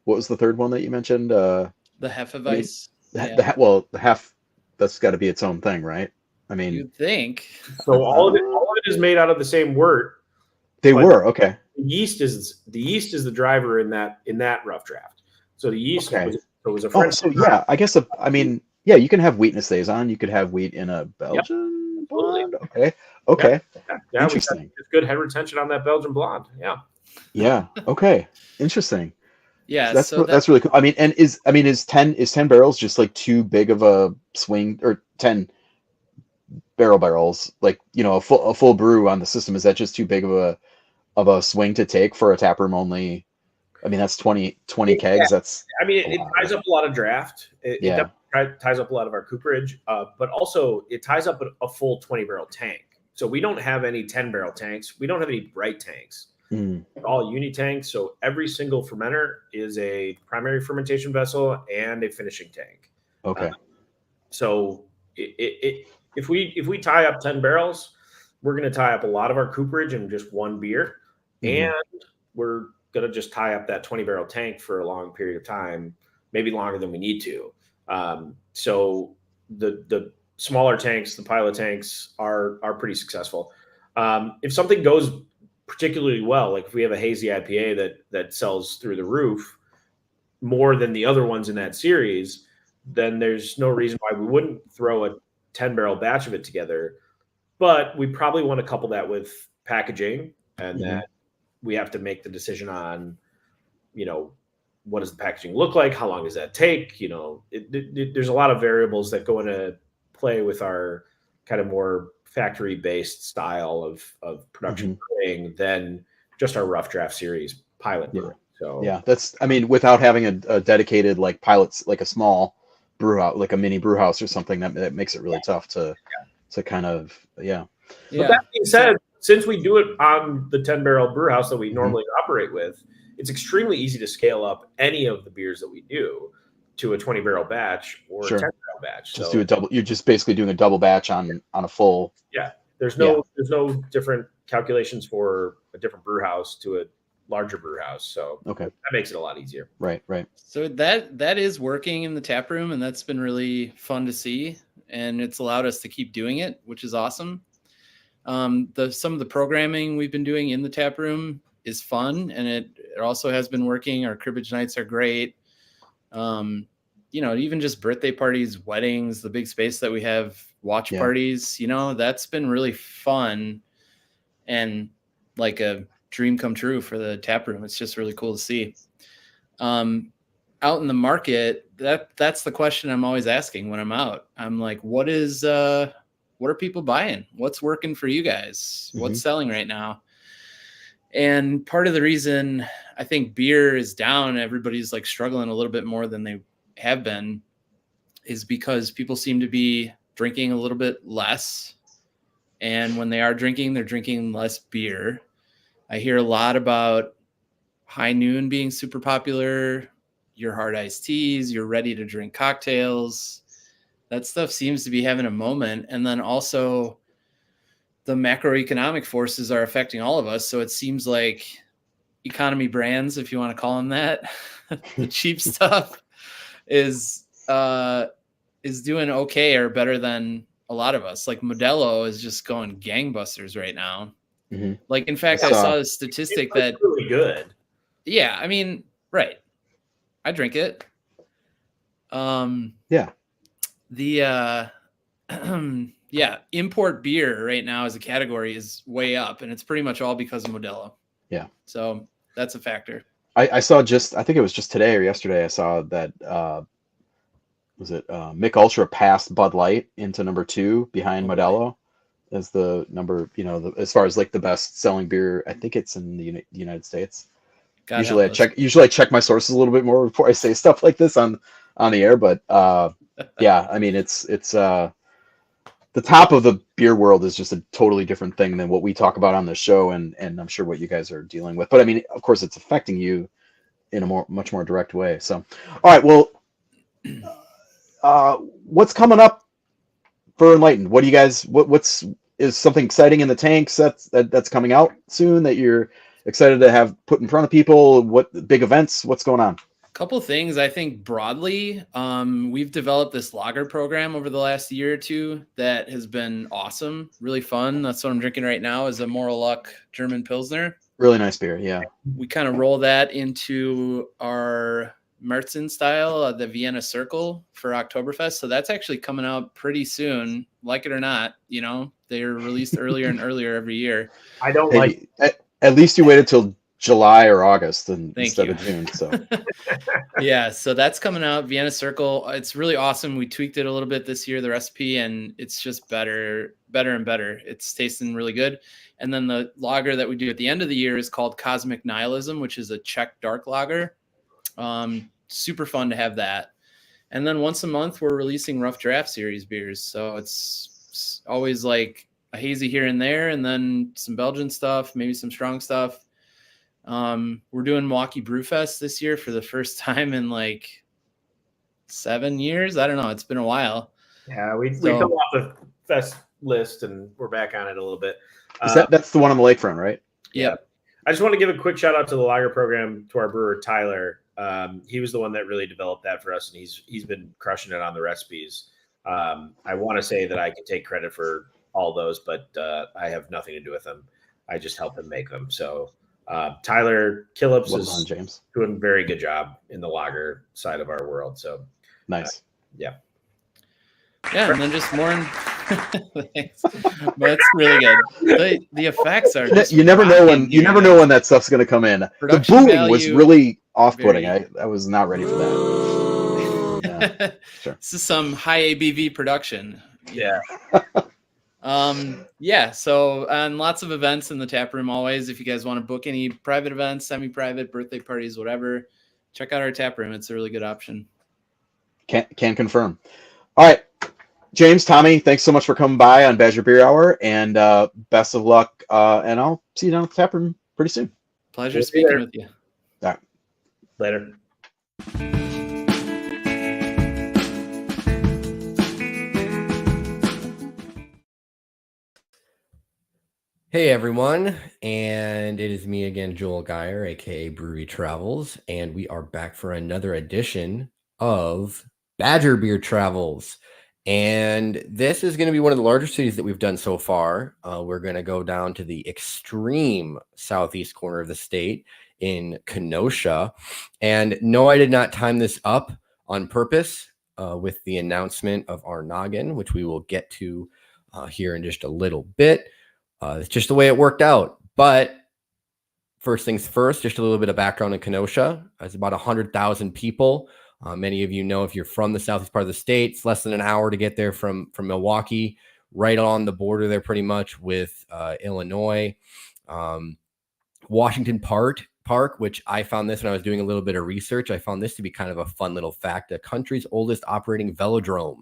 Speaker 2: what was the third one that you mentioned?
Speaker 4: The Hefeweiss.
Speaker 2: The Hef, that's got to be its own thing, right? I mean,
Speaker 4: you'd think.
Speaker 5: So all of it is made out of the same wort.
Speaker 2: They were okay.
Speaker 5: The yeast is the driver in that rough draft. So the yeast was a French.
Speaker 2: So yeah, I guess you can have wheat in a Saison. You could have wheat in a Belgian blonde. Okay.
Speaker 5: Yeah,
Speaker 2: interesting.
Speaker 5: It's good head retention on that Belgian blonde. Yeah.
Speaker 2: Yeah. Okay. Interesting.
Speaker 4: Yeah.
Speaker 2: That's really cool. I mean, is 10 barrels just like too big of a swing, or 10 barrels, like, a full brew on the system? Is that just too big of a swing to take for a tap room only? I mean, that's 20 kegs. That's,
Speaker 5: it ties up a lot of draft. It definitely ties up a lot of our cooperage, but also it ties up a full 20 barrel tank. So we don't have any 10 barrel tanks. We don't have any bright tanks. All uni tanks. So every single fermenter is a primary fermentation vessel and a finishing tank.
Speaker 2: Okay.
Speaker 5: So if we tie up 10 barrels, we're going to tie up a lot of our cooperage in just one beer, and we're going to just tie up that 20 barrel tank for a long period of time, maybe longer than we need to. So the smaller tanks, the pilot tanks are pretty successful. If something goes particularly well, like if we have a hazy IPA that sells through the roof more than the other ones in that series, then there's no reason why we wouldn't throw a 10 barrel batch of it together. But we probably want to couple that with packaging, and that we have to make the decision on, what does the packaging look like? How long does that take? There's a lot of variables that go into play with our kind of more factory-based style of production brewing than just our rough draft series pilot brewing. So
Speaker 2: yeah, that's, without having a dedicated like pilots, like a small brew house, like a mini brew house or something, that makes it really tough to kind of But
Speaker 5: that being said, since we do it on the 10 barrel brew house that we normally operate with, it's extremely easy to scale up any of the beers that we do to a 20 barrel batch or a 10 barrel batch.
Speaker 2: Just do a double. You're just basically doing a double batch on a full.
Speaker 5: Yeah. There's no different calculations for a different brew house to a larger brew house. So that makes it a lot easier.
Speaker 2: Right.
Speaker 4: So that is working in the tap room, and that's been really fun to see. And it's allowed us to keep doing it, which is awesome. Some of the programming we've been doing in the tap room is fun, and it also has been working. Our cribbage nights are great. Even just birthday parties, weddings, the big space that we have, watch parties, that's been really fun and like a dream come true for the tap room. It's just really cool to see. Out in the market, that's the question I'm always asking when I'm out. I'm like, what is what are people buying? What's working for you guys? What's
Speaker 2: Mhm.
Speaker 4: selling right now? And part of the reason I think beer is down, everybody's like struggling a little bit more than they have been, is because people seem to be drinking a little bit less. And when they are drinking, they're drinking less beer. I hear a lot about high noon being super popular, your hard iced teas, your ready to drink cocktails. That stuff seems to be having a moment. And then also the macroeconomic forces are affecting all of us. So it seems like economy brands, if you want to call them that, the cheap stuff is doing okay or better than a lot of us. Like Modelo is just going gangbusters right now.
Speaker 2: Mhm.
Speaker 4: Like, in fact,
Speaker 2: I
Speaker 4: I
Speaker 2: saw-
Speaker 4: saw a statistic that,
Speaker 5: really good.
Speaker 4: yeah, I mean, right. I drink it.
Speaker 2: Yeah.
Speaker 4: The yeah, import beer right now as a category is way up, and it's pretty much all because of Modelo.
Speaker 2: Yeah.
Speaker 4: So that's a factor.
Speaker 2: I saw I think it was just today or yesterday, I saw that, was it Mick Ultra passed Bud Light into number 2 behind
Speaker 4: Oh, boy.
Speaker 2: Modelo as the number, as far as like the best selling beer. I think it's in the United States.
Speaker 4: God
Speaker 2: Usually I
Speaker 4: help us.
Speaker 2: check my sources a little bit more before I say stuff like this on the air, but yeah, I mean it's the top of the beer world is just a totally different thing than what we talk about on the show, and I'm sure what you guys are dealing with. But I mean, of course, it's affecting you in a much more direct way. So, all right, well, what's coming up for Enlightened? What do you guys? Is something exciting in the tanks that's coming out soon that you're excited to have put in front of people? What big events? What's going on?
Speaker 4: Couple things. I think broadly, we've developed this lager program over the last year or two that has been awesome, really fun. That's what I'm drinking right now, is a Moral Luck German Pilsner.
Speaker 2: Really nice beer, yeah.
Speaker 4: We kind of roll that into our Märzen style, the Vienna Circle for Oktoberfest. So that's actually coming out pretty soon, like it or not. They're released earlier and earlier every year.
Speaker 5: I don't
Speaker 2: Hey, at least you waited till July or August instead
Speaker 4: you.
Speaker 2: of June. So
Speaker 4: yeah, so that's coming out, Vienna Circle. It's really awesome. We tweaked it a little bit this year, the recipe, and it's just better and better. It's tasting really good. And then the lager that we do at the end of the year is called Cosmic Nihilism, which is a Czech dark lager. Super fun to have that. And then once a month, we're releasing Rough Draft Series beers. So it's always like a hazy here and there, and then some Belgian stuff, maybe some strong stuff. We're doing Milwaukee Brew Fest this year for the first time in like 7 years. I don't know. It's been a while.
Speaker 5: Yeah, we fell off the fest list and we're back on it a little bit.
Speaker 2: that's the one on the lakefront, right?
Speaker 4: Yeah.
Speaker 5: I just want to give a quick shout out to the lager program, to our brewer Tyler. He was the one that really developed that for us, and he's been crushing it on the recipes. I want to say that I could take credit for all those, but I have nothing to do with them. I just help him make them. So Tyler Killips
Speaker 2: Well
Speaker 5: is
Speaker 2: done, James.
Speaker 5: doing a very good job in the lager side of our world. So
Speaker 2: Nice.
Speaker 4: Yeah, and then just more. Thanks. But that's really good. The effects are. Just
Speaker 2: You never know when that stuff's going to come in.
Speaker 4: Production
Speaker 2: the booing was
Speaker 4: value,
Speaker 2: really off-putting.
Speaker 4: very-
Speaker 2: I was not ready for that. Yeah, sure.
Speaker 4: This is some high ABV production.
Speaker 5: yeah.
Speaker 4: Yeah, so and lots of events in the tap room always. If you guys want to book any private events, semi-private, birthday parties, whatever, check out our tap room. It's a really good option.
Speaker 2: Can confirm. All right, James, Tommy, thanks so much for coming by on Badger Beer Hour, and best of luck. And I'll see you down at the tap room pretty soon.
Speaker 4: Pleasure
Speaker 5: We'll see
Speaker 4: speaking
Speaker 5: there.
Speaker 4: with you.
Speaker 2: All right.
Speaker 5: Later.
Speaker 3: Hey everyone, and it is me again, Joel Geyer, aka Brewery Travels, and we are back for another edition of Badger Beer Travels. And this is going to be one of the larger cities that we've done so far. We're going to go down to the extreme southeast corner of the state in Kenosha. And no, I did not time this up on purpose with the announcement of our noggin, which we will get to here in just a little bit. It's just the way it worked out. But first things first, just a little bit of background in Kenosha. It's about 100,000 people. Many of you know, if you're from the southeast part of the state, it's less than an hour to get there from Milwaukee. right on the border there pretty much with Illinois. Washington Park, which I found this when I was doing a little bit of research. I found this to be kind of a fun little fact. The country's oldest operating velodrome,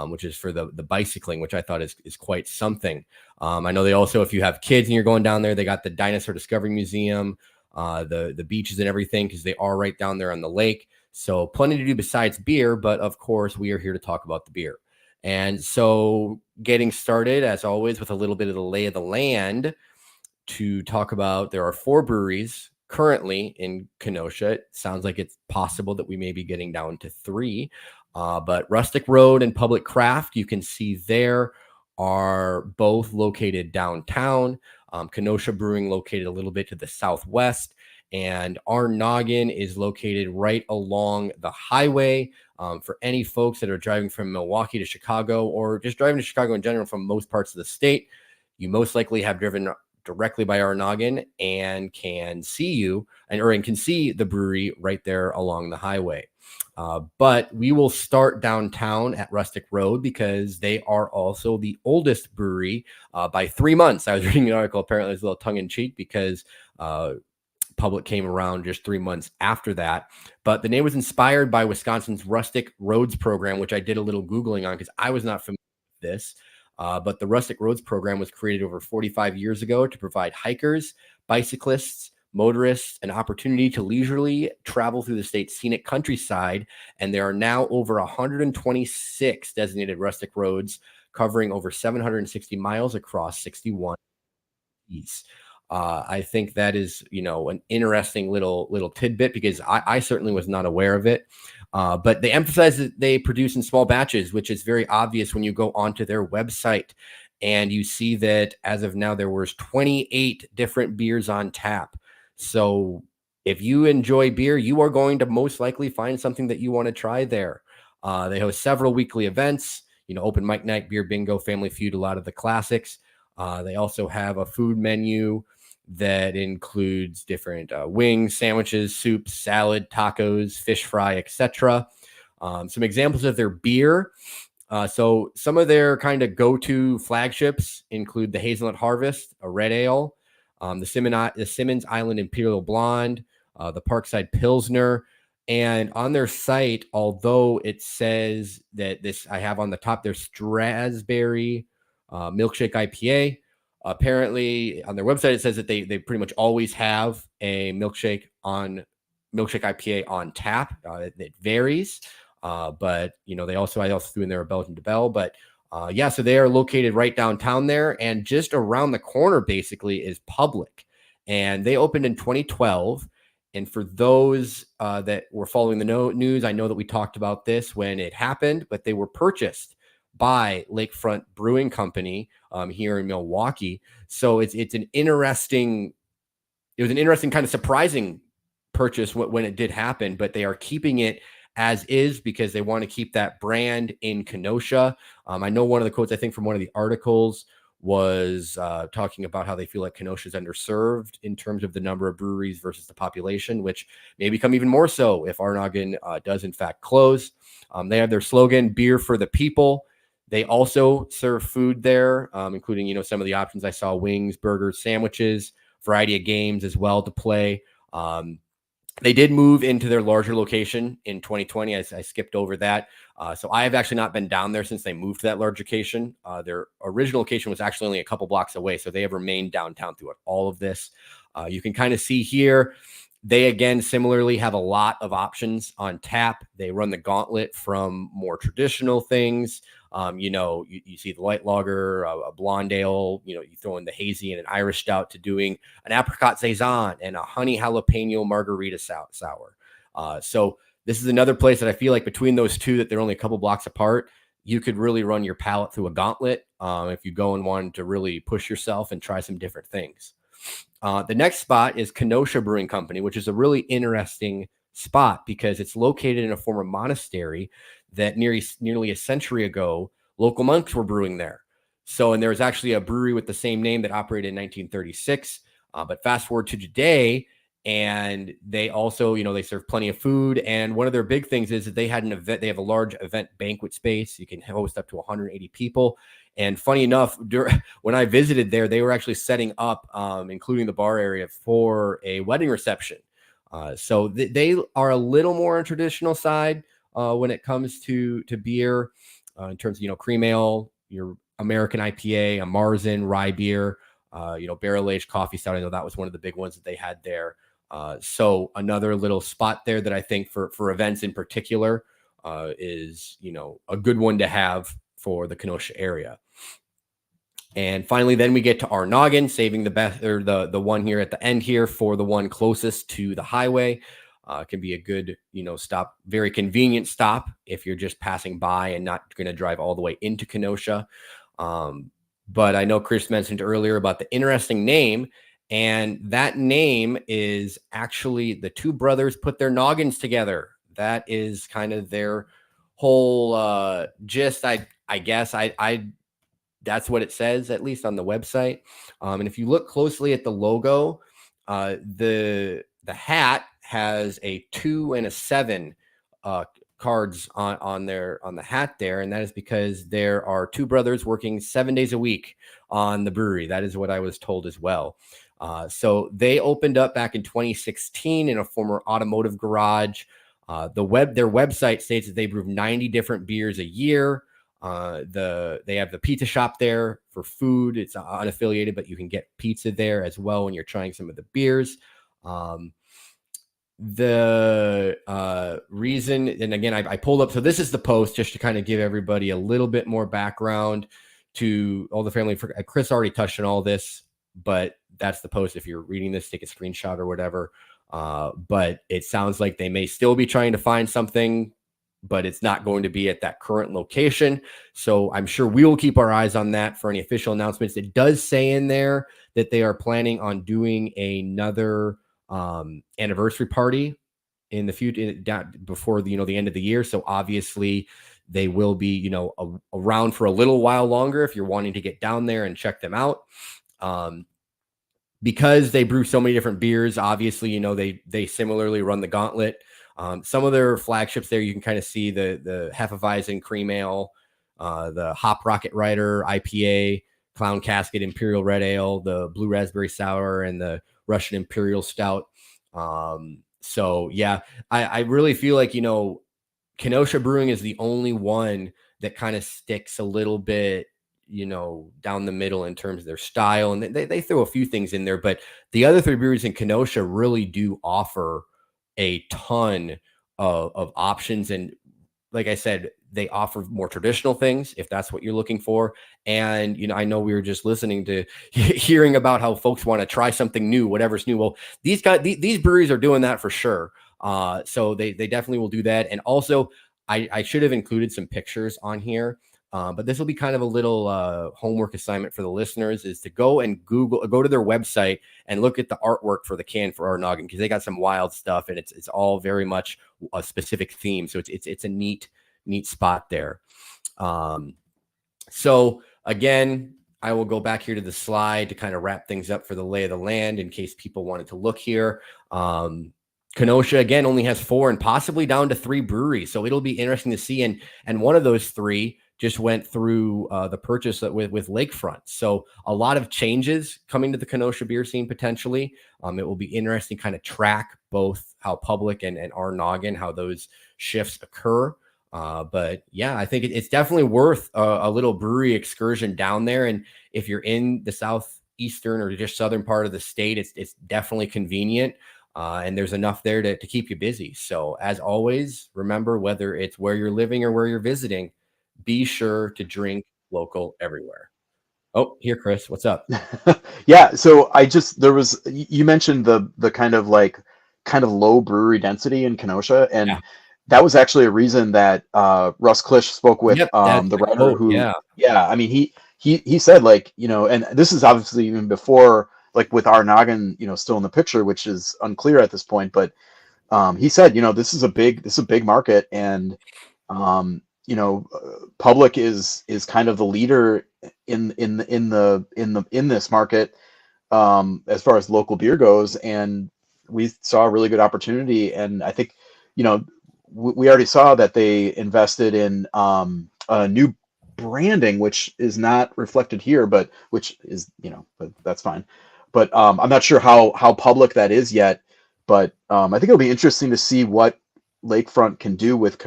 Speaker 3: which is for the bicycling, which I thought is quite something. I know they also, if you have kids and you're going down there, they got the Dinosaur Discovery Museum, the beaches and everything, because they are right down there on the lake. So plenty to do besides beer, but of course we are here to talk about the beer. And so getting started, as always, with a little bit of the lay of the land to talk about, there are 4 breweries currently in Kenosha. It sounds like it's possible that we may be getting down to 3. But Rustic Road and Public Craft, you can see there, are both located downtown. Kenosha Brewing located a little bit to the southwest, and our Noggin is located right along the highway. For any folks that are driving from Milwaukee to Chicago, or just driving to Chicago in general from most parts of the state, you most likely have driven directly by our Noggin and can see the brewery right there along the highway. But we will start downtown at Rustic Road because they are also the oldest brewery by 3 months. I was reading an article, apparently it's a little tongue-in-cheek because Public came around just 3 months after that. But the name was inspired by Wisconsin's Rustic Roads program, which I did a little Googling on because I was not familiar with this. But the Rustic Roads program was created over 45 years ago to provide hikers, bicyclists, motorists an opportunity to leisurely travel through the state's scenic countryside. And there are now over 126 designated rustic roads covering over 760 miles across 61 cities. I think that is, an interesting little tidbit because I certainly was not aware of it. But they emphasize that they produce in small batches, which is very obvious when you go onto their website and you see that as of now, there was 28 different beers on tap. So if you enjoy beer, you are going to most likely find something that you want to try there. They host several weekly events, open mic night, beer bingo, family feud, a lot of the classics. They also have a food menu that includes different wings, sandwiches, soups, salad, tacos, fish fry, etc. Some examples of their beer. So some of their kind of go-to flagships include the Hazelnut Harvest, a red ale, the Simmons Island Imperial Blonde, the Parkside Pilsner. And on their site, although it says that this, I have on the top, their Strasberry Milkshake IPA. Apparently on their website, it says that they pretty much always have a milkshake IPA on tap. It varies, but I also threw in there a Belgian de Bell. But so they are located right downtown there, and just around the corner basically is Public, and they opened in 2012. And for those that were following the news, I know that we talked about this when it happened, but they were purchased by Lakefront Brewing Company here in Milwaukee. So it was an interesting kind of surprising purchase when it did happen, but they are keeping it as is because they want to keep that brand in Kenosha. I know one of the quotes, I think from one of the articles, was talking about how they feel like Kenosha is underserved in terms of the number of breweries versus the population, which may become even more so if our Noggin does in fact close. They have their slogan, beer for the people. They also serve food there, including, some of the options I saw: wings, burgers, sandwiches, variety of games as well to play. They did move into their larger location in 2020. I skipped over that. So I have actually not been down there since they moved to that large location. Their original location was actually only a couple blocks away. So they have remained downtown throughout all of this. You can kind of see here, they, again, similarly have a lot of options on tap. They run the gauntlet from more traditional things. You see the light lager, a blonde ale, you throw in the hazy and an Irish stout, to doing an apricot saison and a honey jalapeno margarita sour. So this is another place that I feel like between those two, that they're only a couple blocks apart, you could really run your palate through a gauntlet if you go and want to really push yourself and try some different things. The next spot is Kenosha Brewing Company, which is a really interesting spot because it's located in a former monastery that nearly a century ago, local monks were brewing there. So, and there was actually a brewery with the same name that operated in 1936. But fast forward to today, And they also, you know, they serve plenty of food. And one of their big things is that they had an event. They have a large event banquet space. You can host up to 180 people. And funny enough, when I visited there, they were actually setting up, including the bar area, for a wedding reception. So they are a little more on traditional side when it comes to beer, in terms of, you know, cream ale, your American IPA, a Marzen, rye beer, you know, barrel aged coffee stout. I know that was one of the big ones that they had there. So another little spot there that I think for events in particular is, you know, a good one to have for the Kenosha area. And finally, then we get to our noggin, saving the best, or the one here at the end here for the one closest to the highway. Can be a good, you know, stop, very convenient stop if you're just passing by and not going to drive all the way into Kenosha. But I know Chris mentioned earlier about the interesting name, and that name is actually the two brothers put their noggins together. That is kind of their whole gist. I guess I that's what it says, at least on the website. And if you look closely at the logo, the hat has a 2 and a 7 cards on the hat there, and that is because there are two brothers working 7 days a week on the brewery. That is what I was told as well. So they opened up back in 2016 in a former automotive garage. Their website states that they brew 90 different beers a year. They have the pizza shop there for food. It's unaffiliated, but you can get pizza there as well when you're trying some of the beers. The reason, and again, I pulled up, so this is the post just to kind of give everybody a little bit more background to all the family. Chris already touched on all this, but that's the post. If you're reading this, take a screenshot or whatever. But it sounds like they may still be trying to find something, but it's not going to be at that current location. So I'm sure we will keep our eyes on that for any official announcements. It does say in there that they are planning on doing another anniversary party in the future, before the end of the year. So obviously they will be, around for a little while longer if you're wanting to get down there and check them out. Because they brew so many different beers, obviously, they similarly run the gauntlet. Some of their flagships there, you can kind of see the Hefeweizen Cream Ale, the Hop Rocket Rider IPA, Clown Casket Imperial Red Ale, the Blue Raspberry Sour, and the Russian Imperial Stout. So yeah, I really feel like, Kenosha Brewing is the only one that kind of sticks a little bit, down the middle in terms of their style. And they throw a few things in there, but the other three breweries in Kenosha really do offer a ton of options. And like I said, they offer more traditional things if that's what you're looking for. And, I know we were just listening to hearing about how folks want to try something new, whatever's new. Well, these breweries are doing that for sure. So they definitely will do that. And also I should have included some pictures on here. But this will be kind of a little homework assignment for the listeners, is to go to their website and look at the artwork for the can for our noggin, because they got some wild stuff, and it's all very much a specific theme. So it's a neat spot there. So again, I will go back here to the slide to kind of wrap things up for the lay of the land in case people wanted to look here. Kenosha, again, only has 4 and possibly down to 3 breweries. So it'll be interesting to see. And one of those 3 just went through the purchase with Lakefront. So a lot of changes coming to the Kenosha beer scene potentially. It will be interesting kind of track both how public and our noggin, how those shifts occur. But yeah, I think it's definitely worth a little brewery excursion down there. And if you're in the southeastern or just southern part of the state, it's definitely convenient. And there's enough there to keep you busy. So as always, remember, whether it's where you're living or where you're visiting, be sure to drink local everywhere. Oh, here, Chris, what's up?
Speaker 2: Yeah. So you mentioned the kind of low brewery density in Kenosha. And
Speaker 3: Yeah.
Speaker 2: That was actually a reason that Russ Klisch spoke with the writer I mean, he said, and this is obviously even before, with our noggin, still in the picture, which is unclear at this point, but he said, this is a big market, and Public is kind of the leader in this market as far as local beer goes. And we saw a really good opportunity, and I think, we already saw that they invested in a new branding, which is not reflected here, but which is, but that's fine. But I'm not sure how public that is yet. But I think it'll be interesting to see what Lakefront can do with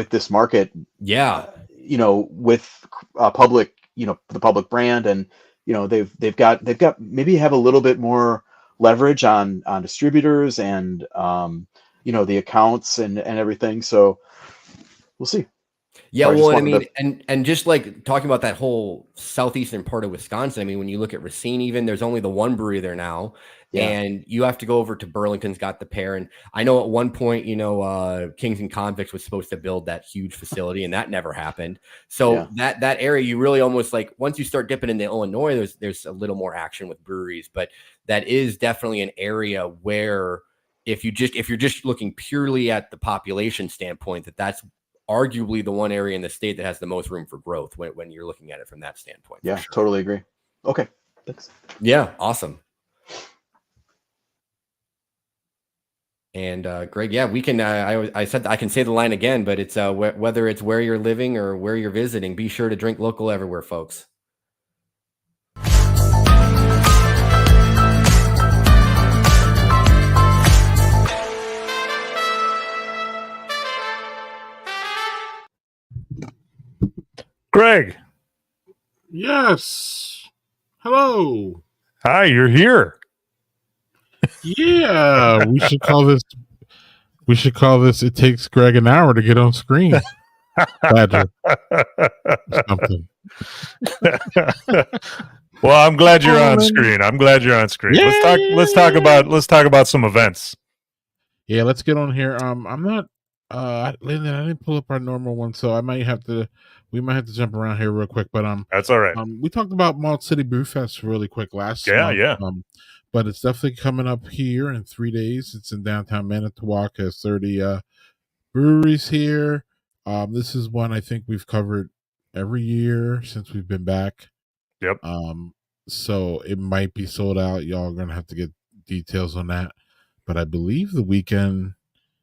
Speaker 2: this market.
Speaker 3: Yeah.
Speaker 2: With public, the public brand, and they've got maybe have a little bit more leverage on distributors and the accounts and everything. So we'll see.
Speaker 3: Yeah,
Speaker 2: Sorry,
Speaker 3: well, I mean, and just like talking about that whole southeastern part of Wisconsin, I mean, when you look at Racine, even there's only the one brewery there now, and you have to go over to Burlington's got the pair. And I know at one point, Kings and Convicts was supposed to build that huge facility, and that never happened. So that area, you really almost like once you start dipping into Illinois, there's a little more action with breweries, but that is definitely an area where if you're just looking purely at the population standpoint, that's arguably the one area in the state that has the most room for growth when you're looking at it from that standpoint.
Speaker 2: Yeah, totally agree. Okay, thanks.
Speaker 3: Yeah, awesome. And Greg, yeah, we can. I said I can say the line again, but it's whether it's where you're living or where you're visiting, be sure to drink local everywhere, folks.
Speaker 1: Greg.
Speaker 6: Yes. Hello.
Speaker 1: Hi, you're here.
Speaker 6: Yeah, we should call this. It takes Greg an hour to get on screen. Badger. Something.
Speaker 1: Well, I'm glad you're on screen. Yeah, let's talk about some events.
Speaker 6: Yeah, let's get on here. I'm not. Landon, I didn't pull up our normal one, so we might have to jump around here real quick. But
Speaker 1: that's all right.
Speaker 6: We talked about Malt City Brew Fest really quick last month.
Speaker 1: Yeah.
Speaker 6: But it's definitely coming up here in 3 days. It's in downtown Manitowoc. Has 30 breweries here. This is one I think we've covered every year since we've been back.
Speaker 1: Yep.
Speaker 6: So it might be sold out. Y'all are gonna have to get details on that. But I believe the weekend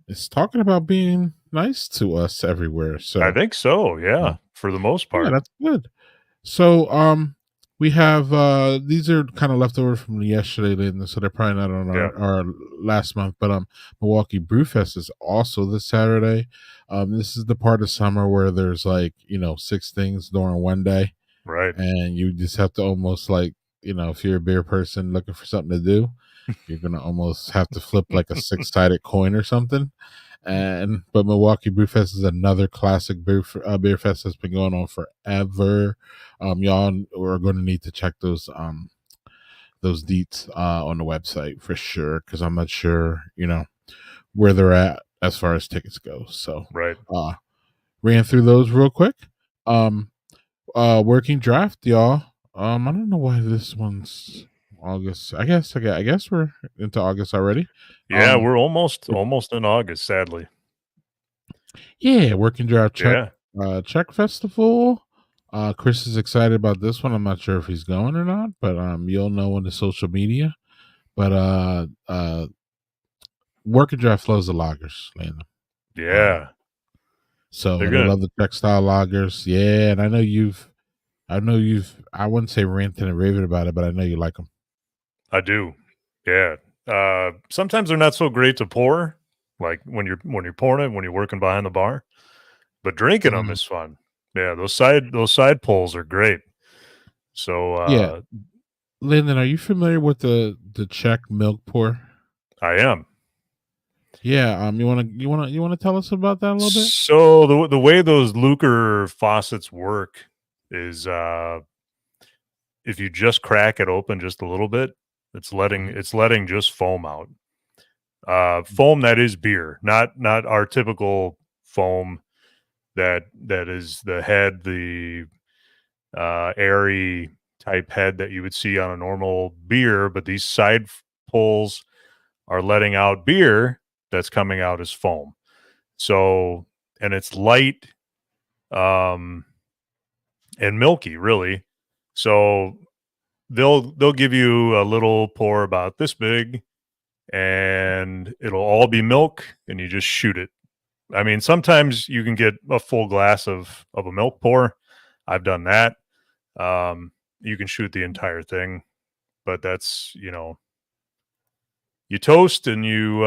Speaker 6: is talking about being nice to us everywhere. So
Speaker 1: I think so. Yeah, for the most part.
Speaker 6: Yeah, that's good. So we have these are kind of leftover from yesterday, Linda, so they're probably not on our last month. But Milwaukee Brew Fest is also this Saturday. This is the part of summer where there's 6 things during one day,
Speaker 1: right?
Speaker 6: And you just have to almost if you're a beer person looking for something to do, you're gonna almost have to flip like a 6-sided coin or something. But Milwaukee Brew Fest is another classic beer fest that's been going on forever. Y'all are going to need to check those deets on the website for sure, because I'm not sure where they're at as far as tickets go. So
Speaker 1: right,
Speaker 6: ran through those real quick. Working draft, y'all. I don't know why this one's August. I guess we're into August already.
Speaker 1: Yeah, we're almost in August, sadly.
Speaker 6: Yeah, working draft check. Czech Festival. Chris is excited about this one. I'm not sure if he's going or not, but you'll know on the social media. But working draft flows the lagers, Landon.
Speaker 1: Yeah.
Speaker 6: So I love the Czech style lagers. Yeah, and I know you've I wouldn't say ranting and raving about it, but I know you like them.
Speaker 1: I do. Yeah. Sometimes they're not so great to pour, like when you're pouring it, when you're working behind the bar, but drinking them is fun. Yeah, those side pulls are great. So
Speaker 6: yeah, Lyndon, are you familiar with the Czech milk pour?
Speaker 1: I am.
Speaker 6: Yeah. You wanna tell us about that a little bit?
Speaker 1: So the way those Luker faucets work is if you just crack it open just a little bit, it's letting just foam out. Foam that is beer, not our typical foam that is the head, the airy type head that you would see on a normal beer, but these side pulls are letting out beer that's coming out as foam. So, and it's light and milky, really. So they'll give you a little pour about this big and it'll all be milk, and you just shoot it. I mean, sometimes you can get a full glass of a milk pour. I've done that. You can shoot the entire thing, but that's, you toast and you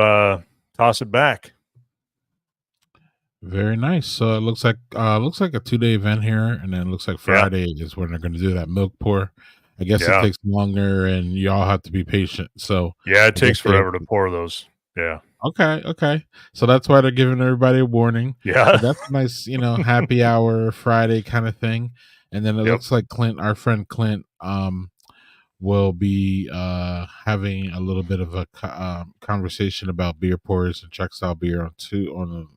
Speaker 1: toss it back.
Speaker 6: Very nice. So it looks like a 2-day event here, and then it looks like Friday is when they're going to do that milk pour. I guess it takes longer, and y'all have to be patient. So
Speaker 1: yeah, it takes forever to pour those. Yeah.
Speaker 6: Okay. So that's why they're giving everybody a warning.
Speaker 1: Yeah.
Speaker 6: But that's a nice, happy hour Friday kind of thing. And then it looks like our friend Clint, will be having a little bit of a conversation about beer pours and Czech style beer on 2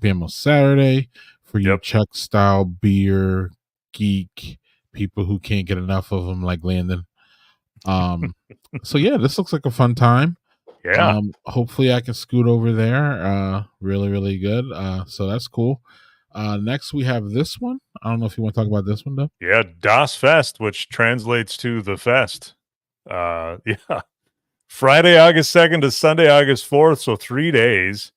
Speaker 6: p.m. on Saturday for you Czech style beer geek people who can't get enough of them, like Landon. So yeah, this looks like a fun time.
Speaker 1: Yeah.
Speaker 6: Hopefully I can scoot over there. Really, really good. So that's cool. Next we have this one. I don't know if you want to talk about this one though.
Speaker 1: Yeah, Das Fest, which translates to the fest. Yeah. Friday, August 2nd to Sunday, August 4th. So 3 days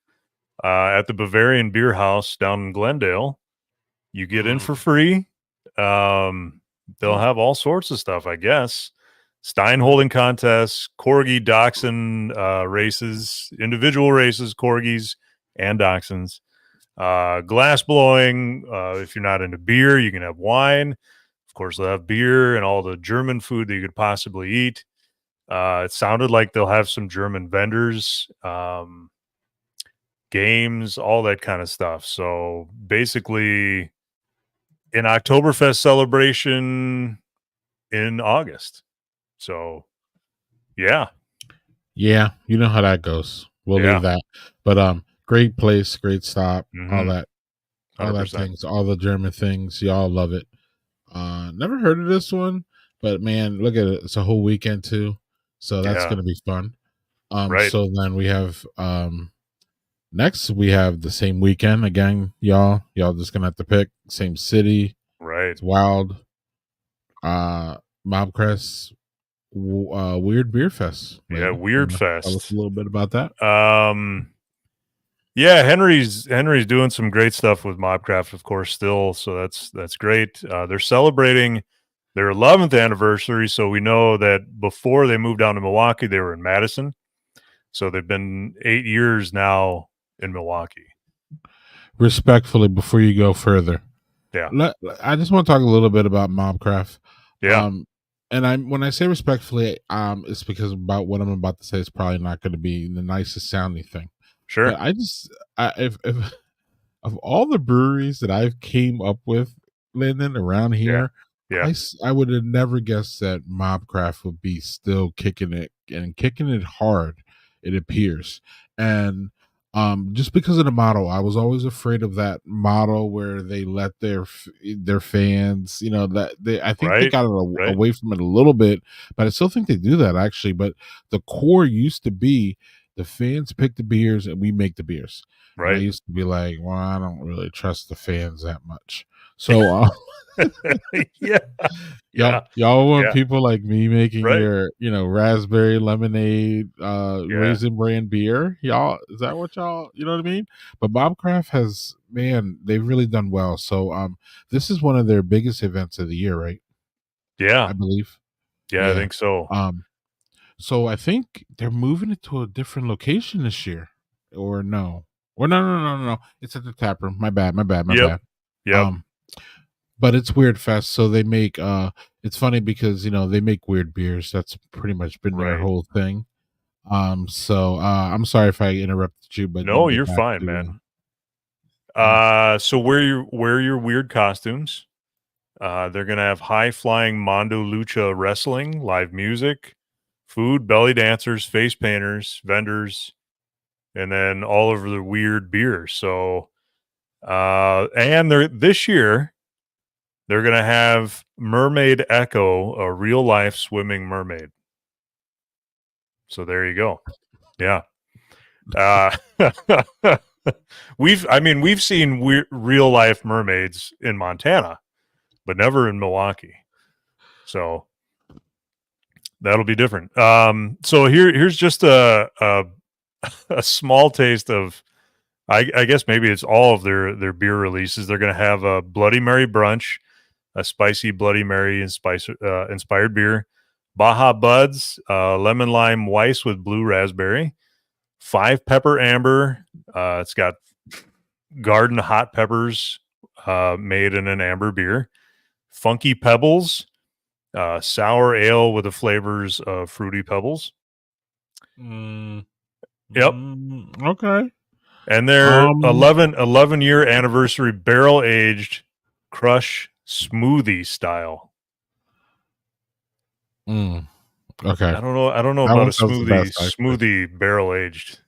Speaker 1: at the Bavarian Beer House down in Glendale. You get in for free. They'll have all sorts of stuff, I guess. Stein holding contests, corgi, dachshund races, individual races, corgis and dachshunds. Glass blowing. If you're not into beer, you can have wine. Of course, they'll have beer and all the German food that you could possibly eat. It sounded like they'll have some German vendors, games, all that kind of stuff. So basically, an Oktoberfest celebration in August. So, yeah.
Speaker 6: Yeah, you know how that goes. We'll leave that. But great place, great stop, all that
Speaker 1: 100%.
Speaker 6: things, all the German things. Y'all love it. Never heard of this one, but man, look at it. It's a whole weekend too. So that's gonna be fun.
Speaker 1: Right.
Speaker 6: So then we have next we have the same weekend again, y'all. Y'all just gonna have to pick same city.
Speaker 1: Right.
Speaker 6: It's wild. Mobcrest Weird Beer Fest.
Speaker 1: Yeah, Weird Fest.
Speaker 6: Tell us a little bit about that.
Speaker 1: Yeah, Henry's doing some great stuff with Mobcraft, of course, still. So that's great. They're celebrating their 11th anniversary. So we know that before they moved down to Milwaukee, they were in Madison. So they've been 8 years now in Milwaukee.
Speaker 6: Respectfully, before you go further, I just want to talk a little bit about Mobcraft.
Speaker 1: Yeah.
Speaker 6: And when I say respectfully, it's because about what I'm about to say is probably not going to be the nicest sounding thing.
Speaker 1: Sure.
Speaker 6: But if of all the breweries that I've came up with, Lyndon, around here, I would have never guessed that Mobcraft would be still kicking it hard. It appears, and just because of the model, I was always afraid of that model where they let their fans, I think they got away from it a little bit, but I still think they do that actually. But the core used to be the fans pick the beers and we make the beers.
Speaker 1: Right.
Speaker 6: And I used to be like, well, I don't really trust the fans that much. So y'all want people like me making your, raspberry lemonade, raisin bran beer. Y'all, is that what y'all, you know what I mean? But Mobcraft has, man, they've really done well. So this is one of their biggest events of the year, right?
Speaker 1: Yeah.
Speaker 6: I believe.
Speaker 1: Yeah, I think so.
Speaker 6: So I think they're moving it to a different location this year, or no. Or no. It's at the tap room. My bad.
Speaker 1: Yeah.
Speaker 6: But it's Weird Fest, so they make it's funny because they make weird beers. That's pretty much been their whole thing. So I'm sorry if I interrupted you, but
Speaker 1: no, you're fine, man. So wear your weird costumes. They're gonna have high flying Mondo Lucha wrestling, live music, food, belly dancers, face painters, vendors, and then all over the weird beers. So and this year they're going to have Mermaid Echo, a real life swimming mermaid. So there you go. Yeah. We've seen real life mermaids in Montana, but never in Milwaukee. So That'll be different. So here's just a small taste of, I guess maybe it's all of their beer releases. They're going to have a Bloody Mary brunch, a spicy Bloody Mary inspired beer, Baja Buds, lemon lime Weiss with blue raspberry, 5 pepper amber. It's got garden hot peppers made in an amber beer, funky pebbles, sour ale with the flavors of fruity pebbles. Yep.
Speaker 6: Okay.
Speaker 1: And their 11-year anniversary barrel aged crush smoothie style.
Speaker 6: Okay.
Speaker 1: I don't know
Speaker 6: That
Speaker 1: about
Speaker 6: one
Speaker 1: a
Speaker 6: sounds the best, actually.
Speaker 1: smoothie barrel aged.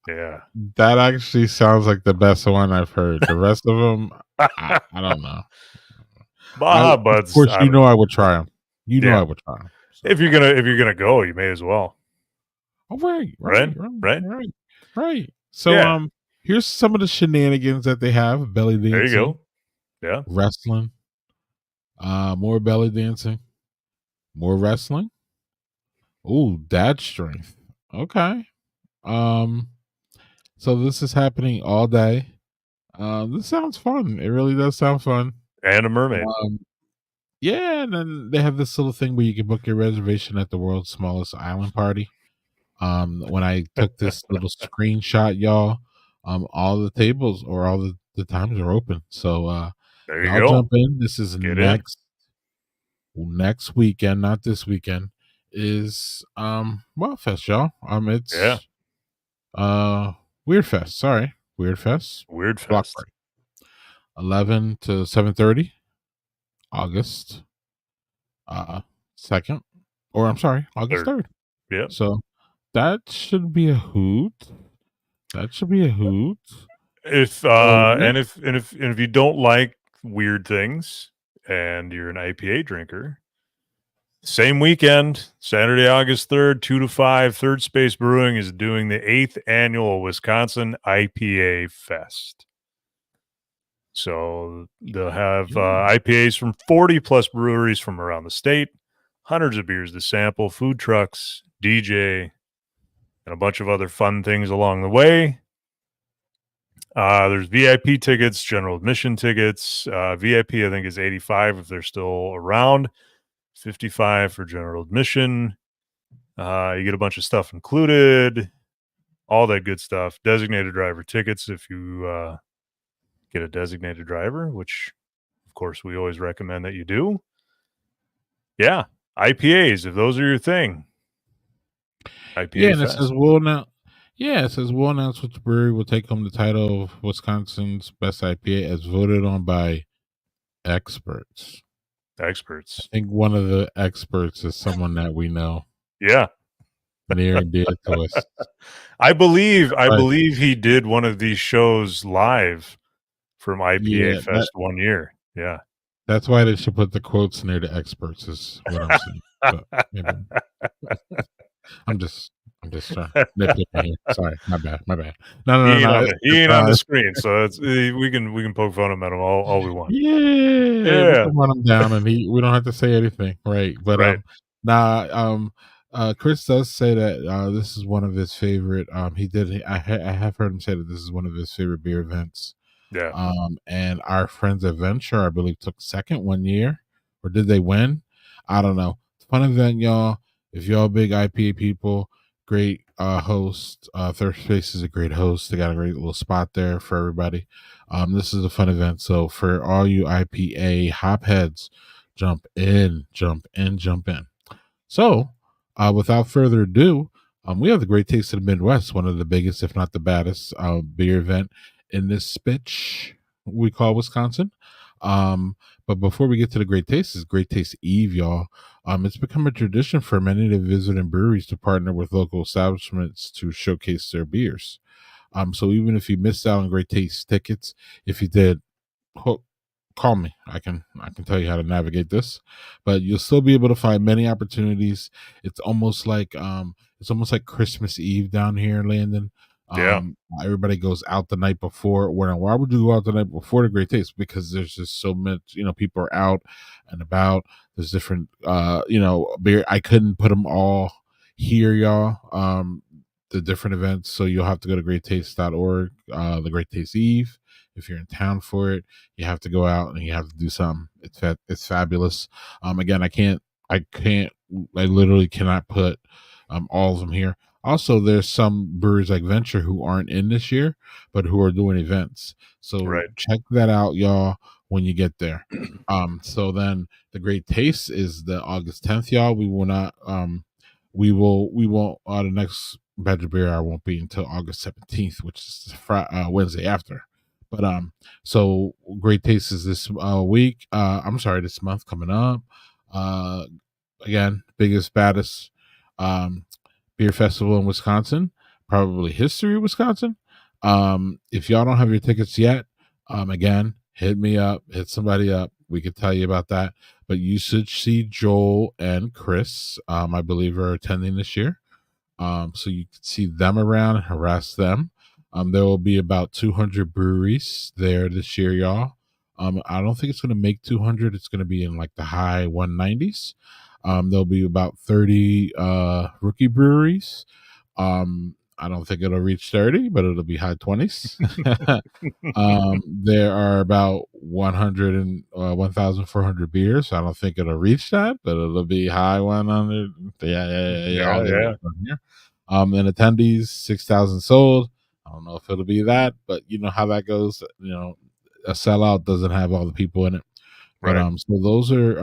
Speaker 1: Yeah.
Speaker 6: That actually sounds like the best one I've heard. The rest of them, I don't know.
Speaker 1: Baja
Speaker 6: Of
Speaker 1: Buds.
Speaker 6: course, I would try them. I would try them. So.
Speaker 1: If you're gonna go, you may as well.
Speaker 6: Oh, right. So,
Speaker 1: Yeah.
Speaker 6: here's some of the shenanigans that they have: belly dancing.
Speaker 1: There you go. Yeah.
Speaker 6: Wrestling. More belly dancing. More wrestling. Ooh, dad strength. Okay. So this is happening all day. This sounds fun. It really does sound fun.
Speaker 1: And a mermaid.
Speaker 6: Yeah, and then they have this little thing where you can book your reservation at the world's smallest island party. When I took this little screenshot, y'all, all the tables or all the times are open. So
Speaker 1: there you
Speaker 6: y'all
Speaker 1: go.
Speaker 6: jump in. This is
Speaker 1: Get
Speaker 6: next weekend, not this weekend, is Wildfest, y'all. It's Weird Fest. Sorry. Weird Fest.
Speaker 1: Weird
Speaker 6: Block
Speaker 1: Fest.
Speaker 6: party. 11 to 7:30, August 2nd. Or I'm sorry, August 3rd.
Speaker 1: Yeah.
Speaker 6: So that should be a hoot.
Speaker 1: If and if you don't like weird things and you're an IPA drinker, same weekend, Saturday, August 3rd, 2 to 5, Third Space Brewing is doing the 8th annual Wisconsin IPA Fest. So they'll have IPAs from 40 plus breweries from around the state, hundreds of beers to sample, food trucks, DJ, and a bunch of other fun things along the way. There's VIP tickets, general admission tickets. VIP, I think, is $85 if they're still around. $55 for general admission. You get a bunch of stuff included, all that good stuff. Designated driver tickets if you get a designated driver, which, of course, we always recommend that you do. Yeah, IPAs, if those are your thing. IPA
Speaker 6: yeah, and
Speaker 1: Fest.
Speaker 6: it says we'll announce which brewery will take home the title of Wisconsin's best IPA as voted on by experts. I think one of the experts is someone that we know.
Speaker 1: Yeah.
Speaker 6: Near and dear to us.
Speaker 1: I believe he did one of these shows live from IPA Fest 1 year. Yeah.
Speaker 6: That's why they should put the quotes near the experts is what I'm saying. But maybe. I'm just trying to nitpick here. Sorry, my bad. No.
Speaker 1: He ain't on the screen, so we can poke fun at him all we want.
Speaker 6: Yeah. We can run him down, and we don't have to say anything, right? But Chris does say that this is one of his favorite. I have heard him say that this is one of his favorite beer events.
Speaker 1: Yeah.
Speaker 6: And our friends at Venture, I believe, took second 1 year, or did they win? I don't know. It's a fun event, y'all. If y'all big IPA people, great host. Third Space is a great host. They got a great little spot there for everybody. This is a fun event. So for all you IPA hopheads, jump in. So without further ado, we have the Great Taste of the Midwest, one of the biggest, if not the baddest, beer event in this bitch we call Wisconsin. But before we get to the Great Taste, it's Great Taste Eve, y'all. It's become a tradition for many to visiting breweries to partner with local establishments to showcase their beers. So even if you missed out on Great Taste tickets, if you did, call me. I can tell you how to navigate this, but you'll still be able to find many opportunities. It's almost like Christmas Eve down here in Landon.
Speaker 1: Yeah.
Speaker 6: Everybody goes out the night before. Why would you go out the night before the Great Taste? Because there's just so much, people are out and about. There's different, beer. I couldn't put them all here, y'all. The different events. So you'll have to go to greattaste.org, the Great Taste Eve. If you're in town for it, you have to go out and you have to do something. It's fabulous. Again, I literally cannot put all of them here. Also, there's some breweries like Venture who aren't in this year, but who are doing events. So check that out, y'all, when you get there. So then the Great Taste is the August 10th, y'all. We will not, we won't, the next Badger Beer Hour won't be until August 17th, which is Wednesday after. But, so Great Taste is this week. This month coming up. Again, biggest, baddest, beer festival in Wisconsin, probably history of Wisconsin. If y'all don't have your tickets yet, again, hit me up, hit somebody up. We could tell you about that. But you should see Joel and Chris, I believe, are attending this year. So you can see them around and harass them. There will be about 200 breweries there this year, y'all. I don't think it's going to make 200. It's going to be in like the high 190s. There'll be about 30 rookie breweries. I don't think it'll reach 30, but it'll be high 20s. There are about 1,400 beers. I don't think it'll reach that, but it'll be high 100. Yeah. And attendees, 6,000 sold. I don't know if it'll be that, but you know how that goes. A sellout doesn't have all the people in it. But so those are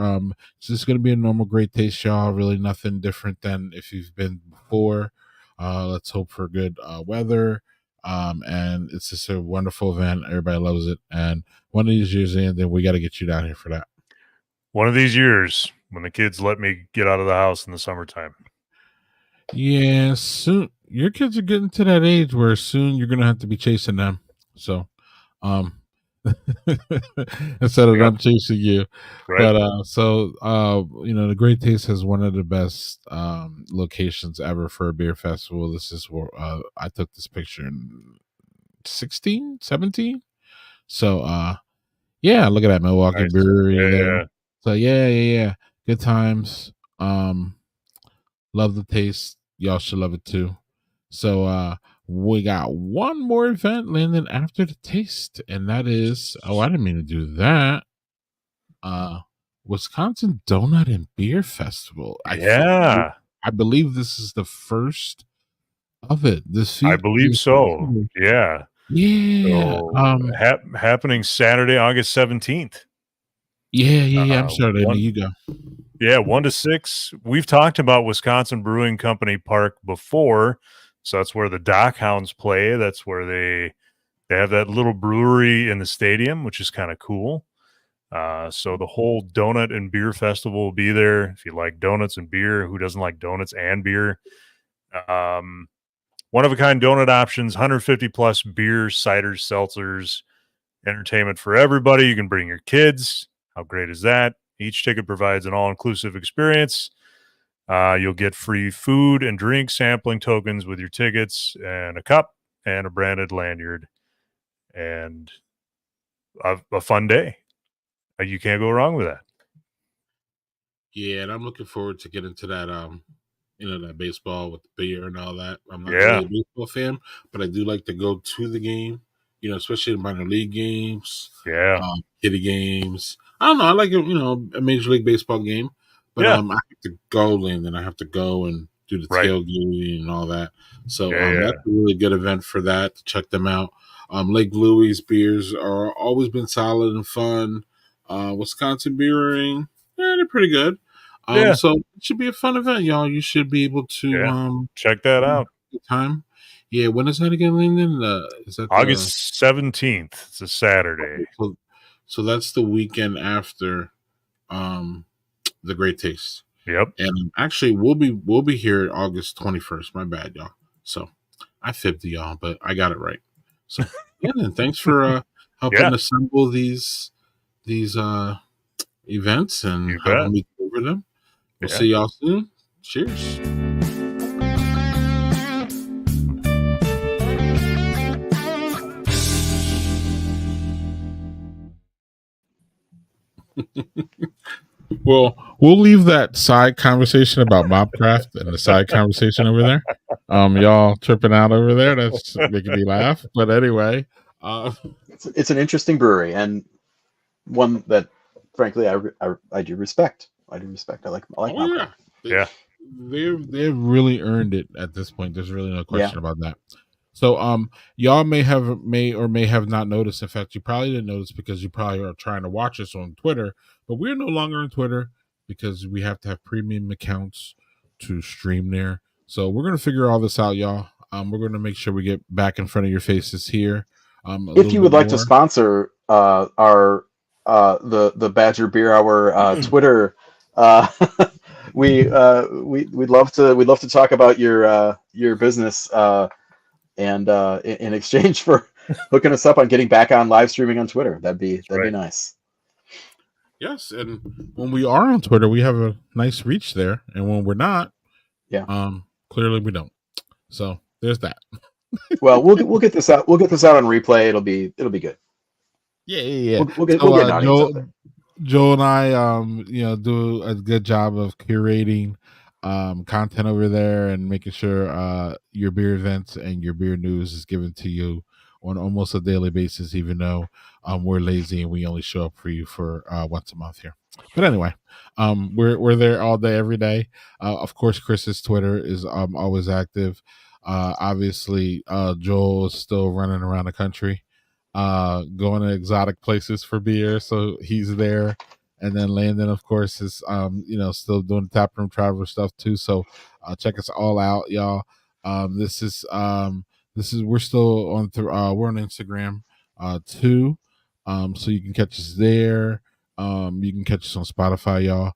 Speaker 6: it's just gonna be a normal Great Taste, y'all. Really nothing different than if you've been before. Let's hope for good weather. And it's just a wonderful event. Everybody loves it. And one of these years in, then we got to get you down here for that.
Speaker 1: One of these years when the kids let me get out of the house in the summertime.
Speaker 6: Yeah, soon your kids are getting to that age where soon you're gonna have to be chasing them. So instead of them chasing you. But the Great Taste has one of the best locations ever for a beer festival. This is where I took this picture in 16, 17. So look at that Milwaukee Brewery there. So yeah. Good times. Love the taste. Y'all should love it too. So we got one more event landing after the taste, and that is I didn't mean to do that. Wisconsin Donut and Beer Festival. I believe this is the first of it. I
Speaker 1: believe so. Yeah. So, happening Saturday, August 17th.
Speaker 6: Yeah. I'm sorry. You go.
Speaker 1: Yeah, 1 to 6. We've talked about Wisconsin Brewing Company Park before. So that's where the Dock Hounds play. That's where they have that little brewery in the stadium, which is kind of cool. So the whole donut and beer festival will be there. If you like donuts and beer, who doesn't like donuts and beer? One-of-a-kind donut options, 150 plus beers, ciders, seltzers, entertainment for everybody. You can bring your kids. How great is that? Each ticket provides an all-inclusive experience. You'll get free food and drink sampling tokens with your tickets and a cup and a branded lanyard and a fun day. You can't go wrong with that.
Speaker 6: Yeah, and I'm looking forward to getting to that, that baseball with the beer and all that. I'm not really a baseball fan, but I do like to go to the game, especially the minor league games, kitty games. I don't know. I like a Major League Baseball game, but I have to go, Landon. I have to go and do the tailgating and all that. So that's a really good event for that. To check them out. Lake Louis beers are always been solid and fun. Wisconsin Brewing, they're pretty good. So it should be a fun event, y'all. You should be able to
Speaker 1: check that out.
Speaker 6: Good time. Yeah, when is that again, Landon? Is that
Speaker 1: August 17th? It's a Saturday.
Speaker 6: So that's the weekend after the Great Taste.
Speaker 1: Yep.
Speaker 6: And actually we'll be here August 21st. My bad, y'all. So I fibbed to y'all, but I got it right. So then thanks for helping assemble these events and helping me over them. We'll see y'all soon. Cheers. Well, we'll leave that side conversation about Mobcraft and the side conversation over there. Y'all tripping out over there. That's making me laugh. But anyway,
Speaker 2: It's an interesting brewery and one that, frankly, I do respect. I do respect. I like Mobcraft.
Speaker 1: Yeah.
Speaker 6: They've really earned it at this point. There's really no question about that. So y'all may or may have not noticed. In fact, you probably didn't notice because you probably are trying to watch us on Twitter, but we're no longer on Twitter because we have to have premium accounts to stream there. So we're gonna figure all this out, y'all. We're gonna make sure we get back in front of your faces here.
Speaker 2: If you would like to sponsor our the Badger Beer Hour Twitter, we'd love to talk about your business and in exchange for hooking us up on getting back on live streaming on Twitter. That'd be nice.
Speaker 6: Yes, and when we are on Twitter, we have a nice reach there, and when we're not, clearly we don't. So there's that.
Speaker 2: Well, we'll get this out. We'll get this out on replay. It'll be good.
Speaker 6: Yeah.
Speaker 2: We'll get an audience out there.
Speaker 6: Joel and I, do a good job of curating content over there and making sure your beer events and your beer news is given to you on almost a daily basis, even though we're lazy and we only show up for you for once a month here. But anyway, we're there all day, every day. Of course, Chris's Twitter is always active. Obviously, Joel is still running around the country, going to exotic places for beer, so he's there. And then Landon, of course, is still doing the taproom traveler stuff too. So check us all out, y'all. This is we're still on we're on Instagram too. So you can catch us there. You can catch us on Spotify, y'all.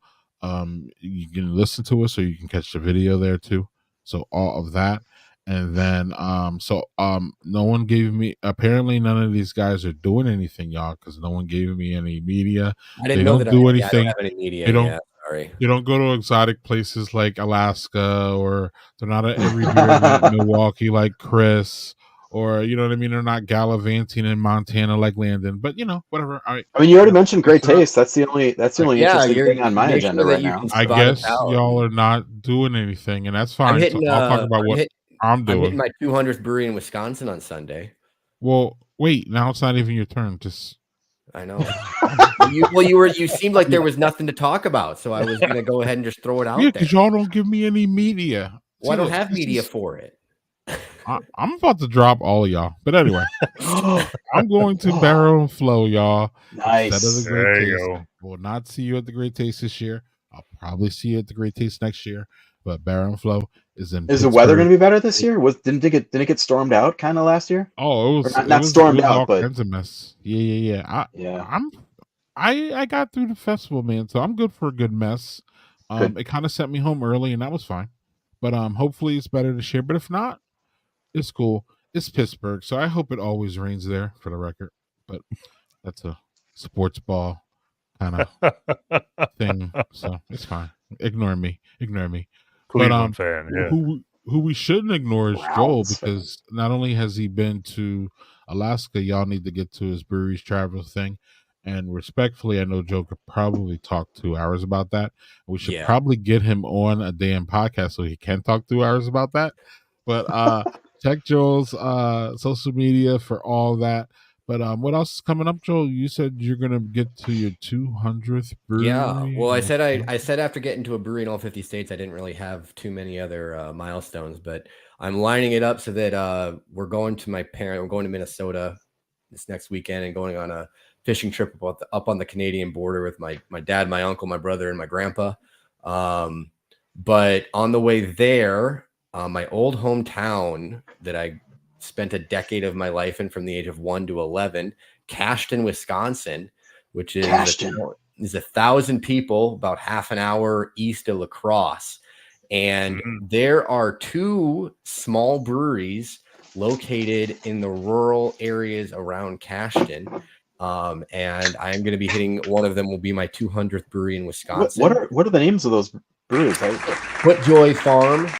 Speaker 6: You can listen to us, or you can catch the video there too. So all of that. And then no one gave me, apparently none of these guys are doing anything, y'all, because no one gave me any media.
Speaker 3: I didn't know that
Speaker 6: do anything.
Speaker 3: I don't have any media. Sorry.
Speaker 6: They don't go to exotic places like Alaska, or they're not at every beer event in Milwaukee like Chris, or you know what I mean, they're not gallivanting in Montana like Landon. But whatever. All right.
Speaker 2: I mean, you already mentioned great taste. That's the only interesting thing on my agenda right now.
Speaker 6: I guess y'all are not doing anything, and that's fine. So I'll talk about what I'm doing.
Speaker 3: I'm hitting my 200th brewery in Wisconsin on Sunday.
Speaker 6: Well, wait, now it's not even your turn.
Speaker 3: I know. You seemed like there was nothing to talk about, so I was going to go ahead and just throw it out there.
Speaker 6: Because y'all don't give me any media.
Speaker 3: Well, I don't have media for it.
Speaker 6: I'm about to drop all of y'all. But anyway, I'm going to Barrel and Flow, y'all.
Speaker 2: Nice.
Speaker 6: There you go. Will not see you at the Great Taste this year. I'll probably see you at the Great Taste next year. But Barrel and Flow is in.
Speaker 2: Is the weather going to be better this year? Didn't it get stormed out kind of last year?
Speaker 6: Oh, it was
Speaker 2: not stormed out, but
Speaker 6: kinds of mess. Yeah. I got through the festival, man, so I'm good for a good mess. It kind of sent me home early, and that was fine. But hopefully it's better this year. But if not, it's cool. It's Pittsburgh, so I hope it always rains there, for the record. But that's a sports ball kind of thing, so it's fine. Ignore me.
Speaker 1: Cleveland fan, yeah.
Speaker 6: Who we shouldn't ignore is Joel, because not only has he been to Alaska, y'all need to get to his breweries travel thing. And respectfully, I know Joe could probably talk 2 hours about that. We should probably get him on a damn podcast so he can talk 2 hours about that. But check Joel's social media for all that. But what else is coming up, Joel? You said you're gonna get to your 200th brewery.
Speaker 3: Yeah. Well, I said after getting to a brewery in all 50 states, I didn't really have too many other milestones, but I'm lining it up so that we're going to We're going to Minnesota this next weekend and going on a fishing trip up on the Canadian border with my dad, my uncle, my brother, and my grandpa. But on the way there, my old hometown that I spent a decade of my life in from the age of 1 to 11, Cashton, Wisconsin, which is 1,000 people, about half an hour east of La Crosse. And there are 2 small breweries located in the rural areas around Cashton. And I am going to be hitting one of them. Will be my 200th brewery in Wisconsin.
Speaker 2: What are the names of those breweries?
Speaker 3: Footjoy Farm.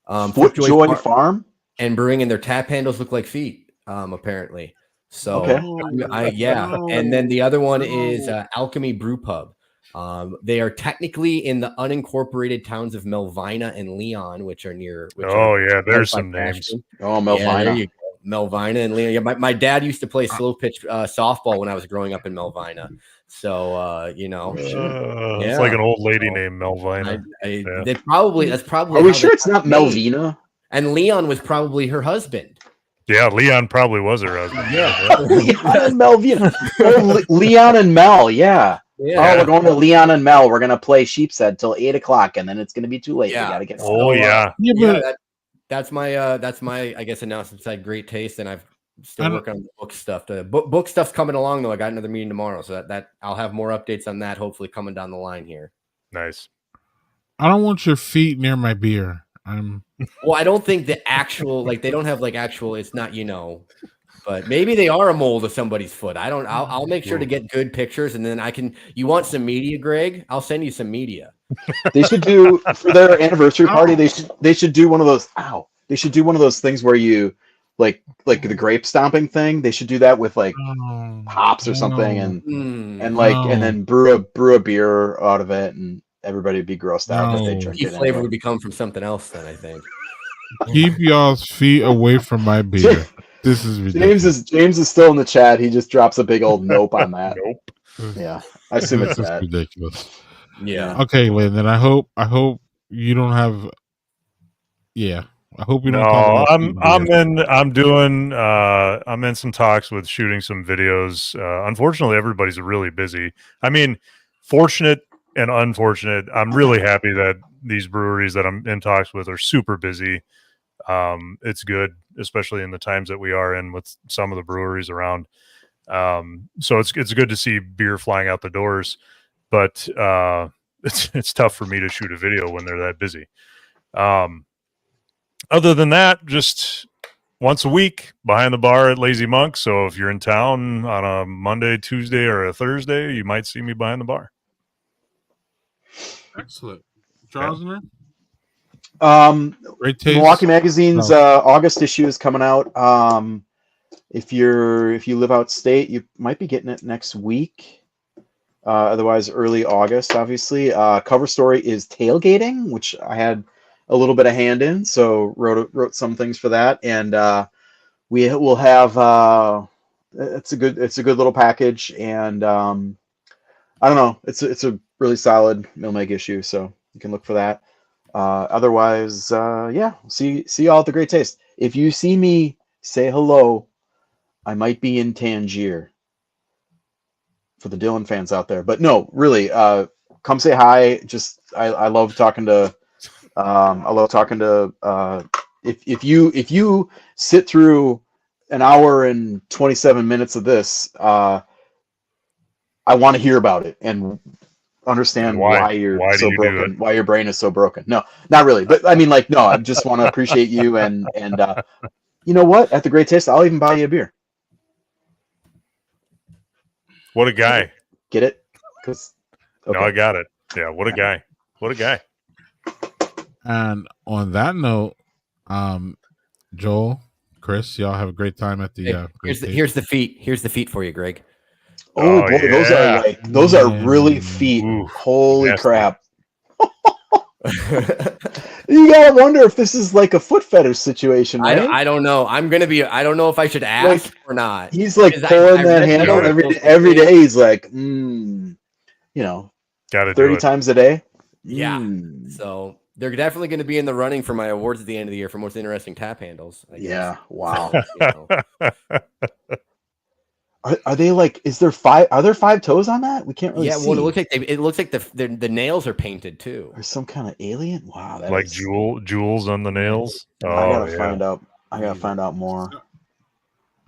Speaker 2: Footjoy Farm?
Speaker 3: And brewing, and their tap handles look like feet, apparently. So
Speaker 2: Okay.
Speaker 3: and then the other one is Alchemy Brew Pub. They are technically in the unincorporated towns of Melvina and Leon, which are near.
Speaker 1: There's some names.
Speaker 2: Oh, Melvina.
Speaker 3: There you go. Melvina and Leon. Yeah, my dad used to play slow pitch softball when I was growing up in Melvina. So
Speaker 1: it's like an old lady named Melvina.
Speaker 3: That's probably.
Speaker 2: Are we sure it's not Melvina?
Speaker 3: And Leon was probably her husband.
Speaker 1: Yeah, Leon probably was her husband.
Speaker 2: Yeah, Leon and Melvina. Leon and Mel. Yeah.
Speaker 3: Yeah.
Speaker 2: Oh, we're going to Leon and Mel. We're gonna play Sheep's Head till 8 o'clock, and then it's gonna be too late.
Speaker 3: Yeah.
Speaker 2: We gotta get.
Speaker 3: That's my I guess announcement side. Great taste, and I've still working on the book stuff. Book stuff's coming along though. I got another meeting tomorrow, so that I'll have more updates on that. Hopefully, coming down the line here.
Speaker 1: Nice.
Speaker 6: I don't want your feet near my beer.
Speaker 3: Well, I don't think the actual they don't have actual. It's not but maybe they are a mold of somebody's foot. I don't. I'll make sure to get good pictures, and then I can. You want some media, Greg? I'll send you some media.
Speaker 2: They should do for their anniversary party. They should do one of those. Ow! They should do one of those things where you like the grape stomping thing. They should do that with hops or something, and then brew a beer out of it, and everybody would be grossed out that they drink it.
Speaker 3: Flavor would become from something else. Then I think.
Speaker 6: Keep y'all's feet away from my beer. This is ridiculous.
Speaker 2: James is still in the chat. He just drops a big old nope on that. Nope. Yeah, I assume it's that.
Speaker 6: Ridiculous.
Speaker 3: Yeah.
Speaker 6: Okay, Landon. I hope you don't have. Yeah, I hope you don't.
Speaker 1: No, I'm in some talks with shooting some videos. Unfortunately, everybody's really busy. I mean, fortunate and unfortunate. I'm really happy that these breweries that I'm in talks with are super busy. It's good, especially in the times that we are in with some of the breweries around. So it's good to see beer flying out the doors, but it's tough for me to shoot a video when they're that busy. Other than that, just once a week behind the bar at Lazy Monk. So if you're in town on a Monday, Tuesday, or a Thursday, you might see me behind the bar.
Speaker 6: Excellent. Charles,
Speaker 2: Great taste. Milwaukee Magazine's August issue is coming out. If you live out state, you might be getting it next week. Otherwise, early August, obviously. Cover story is tailgating, which I had a little bit of hand in, so wrote some things for that, and we will have. It's a good little package, and I don't know. It's a really solid Milmeg issue, so you can look for that. Otherwise, see y'all at the Great Taste. If you see me, say hello. I might be in Tangier for the Dylan fans out there, but no, really, come say hi. Just I love talking to. If you sit through an hour and 27 minutes of this, I want to hear about it and understand why you're so broken, why your brain is so broken. No, not really. But I mean, no, I just want to appreciate you and you know what? At the Great Taste, I'll even buy you a beer.
Speaker 1: What a guy.
Speaker 2: Get it?
Speaker 1: No, I got it. Yeah, what a guy. What a guy.
Speaker 6: And on that note, Joel, Chris, y'all have a great time at the
Speaker 3: here's the feet. Here's the feet for you, Greg.
Speaker 2: Oh boy, yeah. those are really feet. Ooh, holy crap. You gotta wonder if this is like a foot fetish situation, right?
Speaker 3: I don't know. I don't know if I should ask or not.
Speaker 2: He's like pulling that handle every day. He's like,
Speaker 1: gotta
Speaker 2: 30 times a day.
Speaker 3: Yeah. So they're definitely going to be in the running for my awards at the end of the year for most interesting tap handles.
Speaker 2: Yeah. Wow. Are they is there five? Are there 5 toes on that? We can't really see.
Speaker 3: Well, it looks like the nails are painted too.
Speaker 2: Or some kind of alien. Wow.
Speaker 1: That jewels on the nails.
Speaker 2: I gotta find out. I gotta find out more.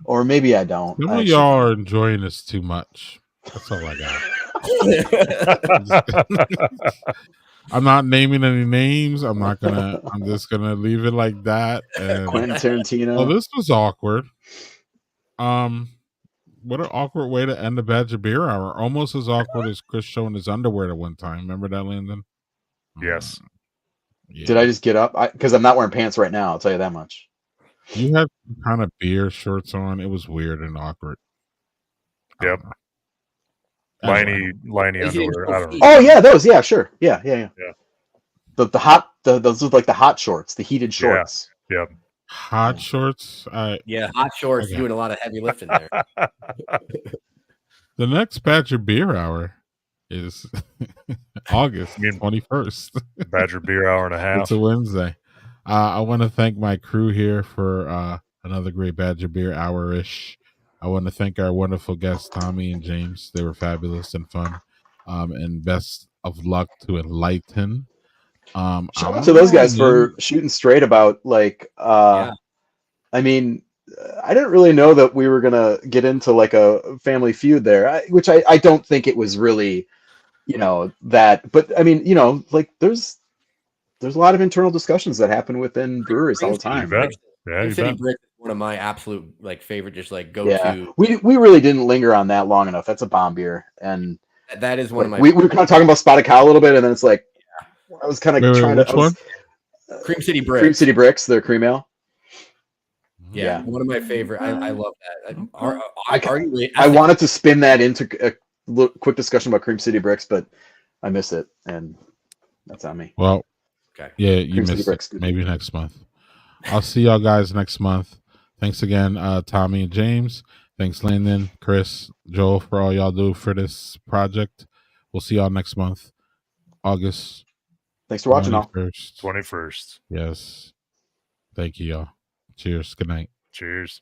Speaker 2: Or maybe I don't.
Speaker 6: Some of y'all are enjoying this too much. That's all I got. I'm not naming any names. I'm just gonna leave it like that. And,
Speaker 2: Quentin Tarantino.
Speaker 6: Oh, this was awkward. What an awkward way to end the Badger Beer Hour. Almost as awkward as Chris showing his underwear at one time. Remember that, Landon?
Speaker 1: Yes.
Speaker 2: Yeah. Did I just get up? Because I'm not wearing pants right now. I'll tell you that much.
Speaker 6: You had kind of beer shorts on. It was weird and awkward. I
Speaker 1: Yep.
Speaker 6: don't know. Anyway.
Speaker 1: Liney
Speaker 3: He didn't
Speaker 1: underwear.
Speaker 3: show
Speaker 1: I don't
Speaker 3: feet.
Speaker 1: know.
Speaker 2: Oh yeah, those. Yeah, sure. Yeah.
Speaker 1: Yeah.
Speaker 2: The hot those look like the hot shorts, the heated shorts.
Speaker 1: Yep.
Speaker 6: Hot shorts.
Speaker 3: Yeah, hot shorts
Speaker 6: Okay.
Speaker 3: doing a lot of heavy lifting there.
Speaker 6: The next Badger Beer Hour is August
Speaker 1: You mean
Speaker 6: 21st.
Speaker 1: Badger Beer Hour and a half.
Speaker 6: It's a Wednesday. I want to thank my crew here for another great Badger Beer Hour-ish. I want to thank our wonderful guests, Tommy and James. They were fabulous and fun. And best of luck to Enlighten.
Speaker 2: Shout out to those guys for shooting straight about like
Speaker 3: Yeah.
Speaker 2: I mean, I didn't really know that we were gonna get into like a family feud there, which I don't think it was really, that. But I mean, like there's a lot of internal discussions that happen within breweries all the
Speaker 1: You
Speaker 2: time.
Speaker 1: bet. Yeah, you
Speaker 3: City
Speaker 1: bet.
Speaker 3: Brick is one of my absolute favorite, just go
Speaker 2: Yeah,
Speaker 3: to.
Speaker 2: we really didn't linger on that long enough. That's a bomb beer, and
Speaker 3: That is one of my.
Speaker 2: we were kind of talking about Spotted Cow a little bit, and then it's like I was kind of trying
Speaker 6: which one?
Speaker 3: Cream City Bricks.
Speaker 2: Cream City Bricks, their cream ale.
Speaker 3: Yeah, one of my favorite. I love that.
Speaker 2: I wanted to spin that into a quick discussion about Cream City Bricks, but I missed it, and that's on me.
Speaker 6: Well,
Speaker 3: okay.
Speaker 6: Yeah, you
Speaker 2: Cream City
Speaker 6: missed
Speaker 2: Bricks.
Speaker 6: it. Maybe next month. I'll see y'all guys next month. Thanks again, Tommy and James. Thanks, Landon, Chris, Joel, for all y'all do for this project. We'll see y'all next month, August.
Speaker 2: Thanks for watching, all.
Speaker 1: 21st.
Speaker 6: Yes. Thank you, y'all. Cheers. Good night.
Speaker 1: Cheers.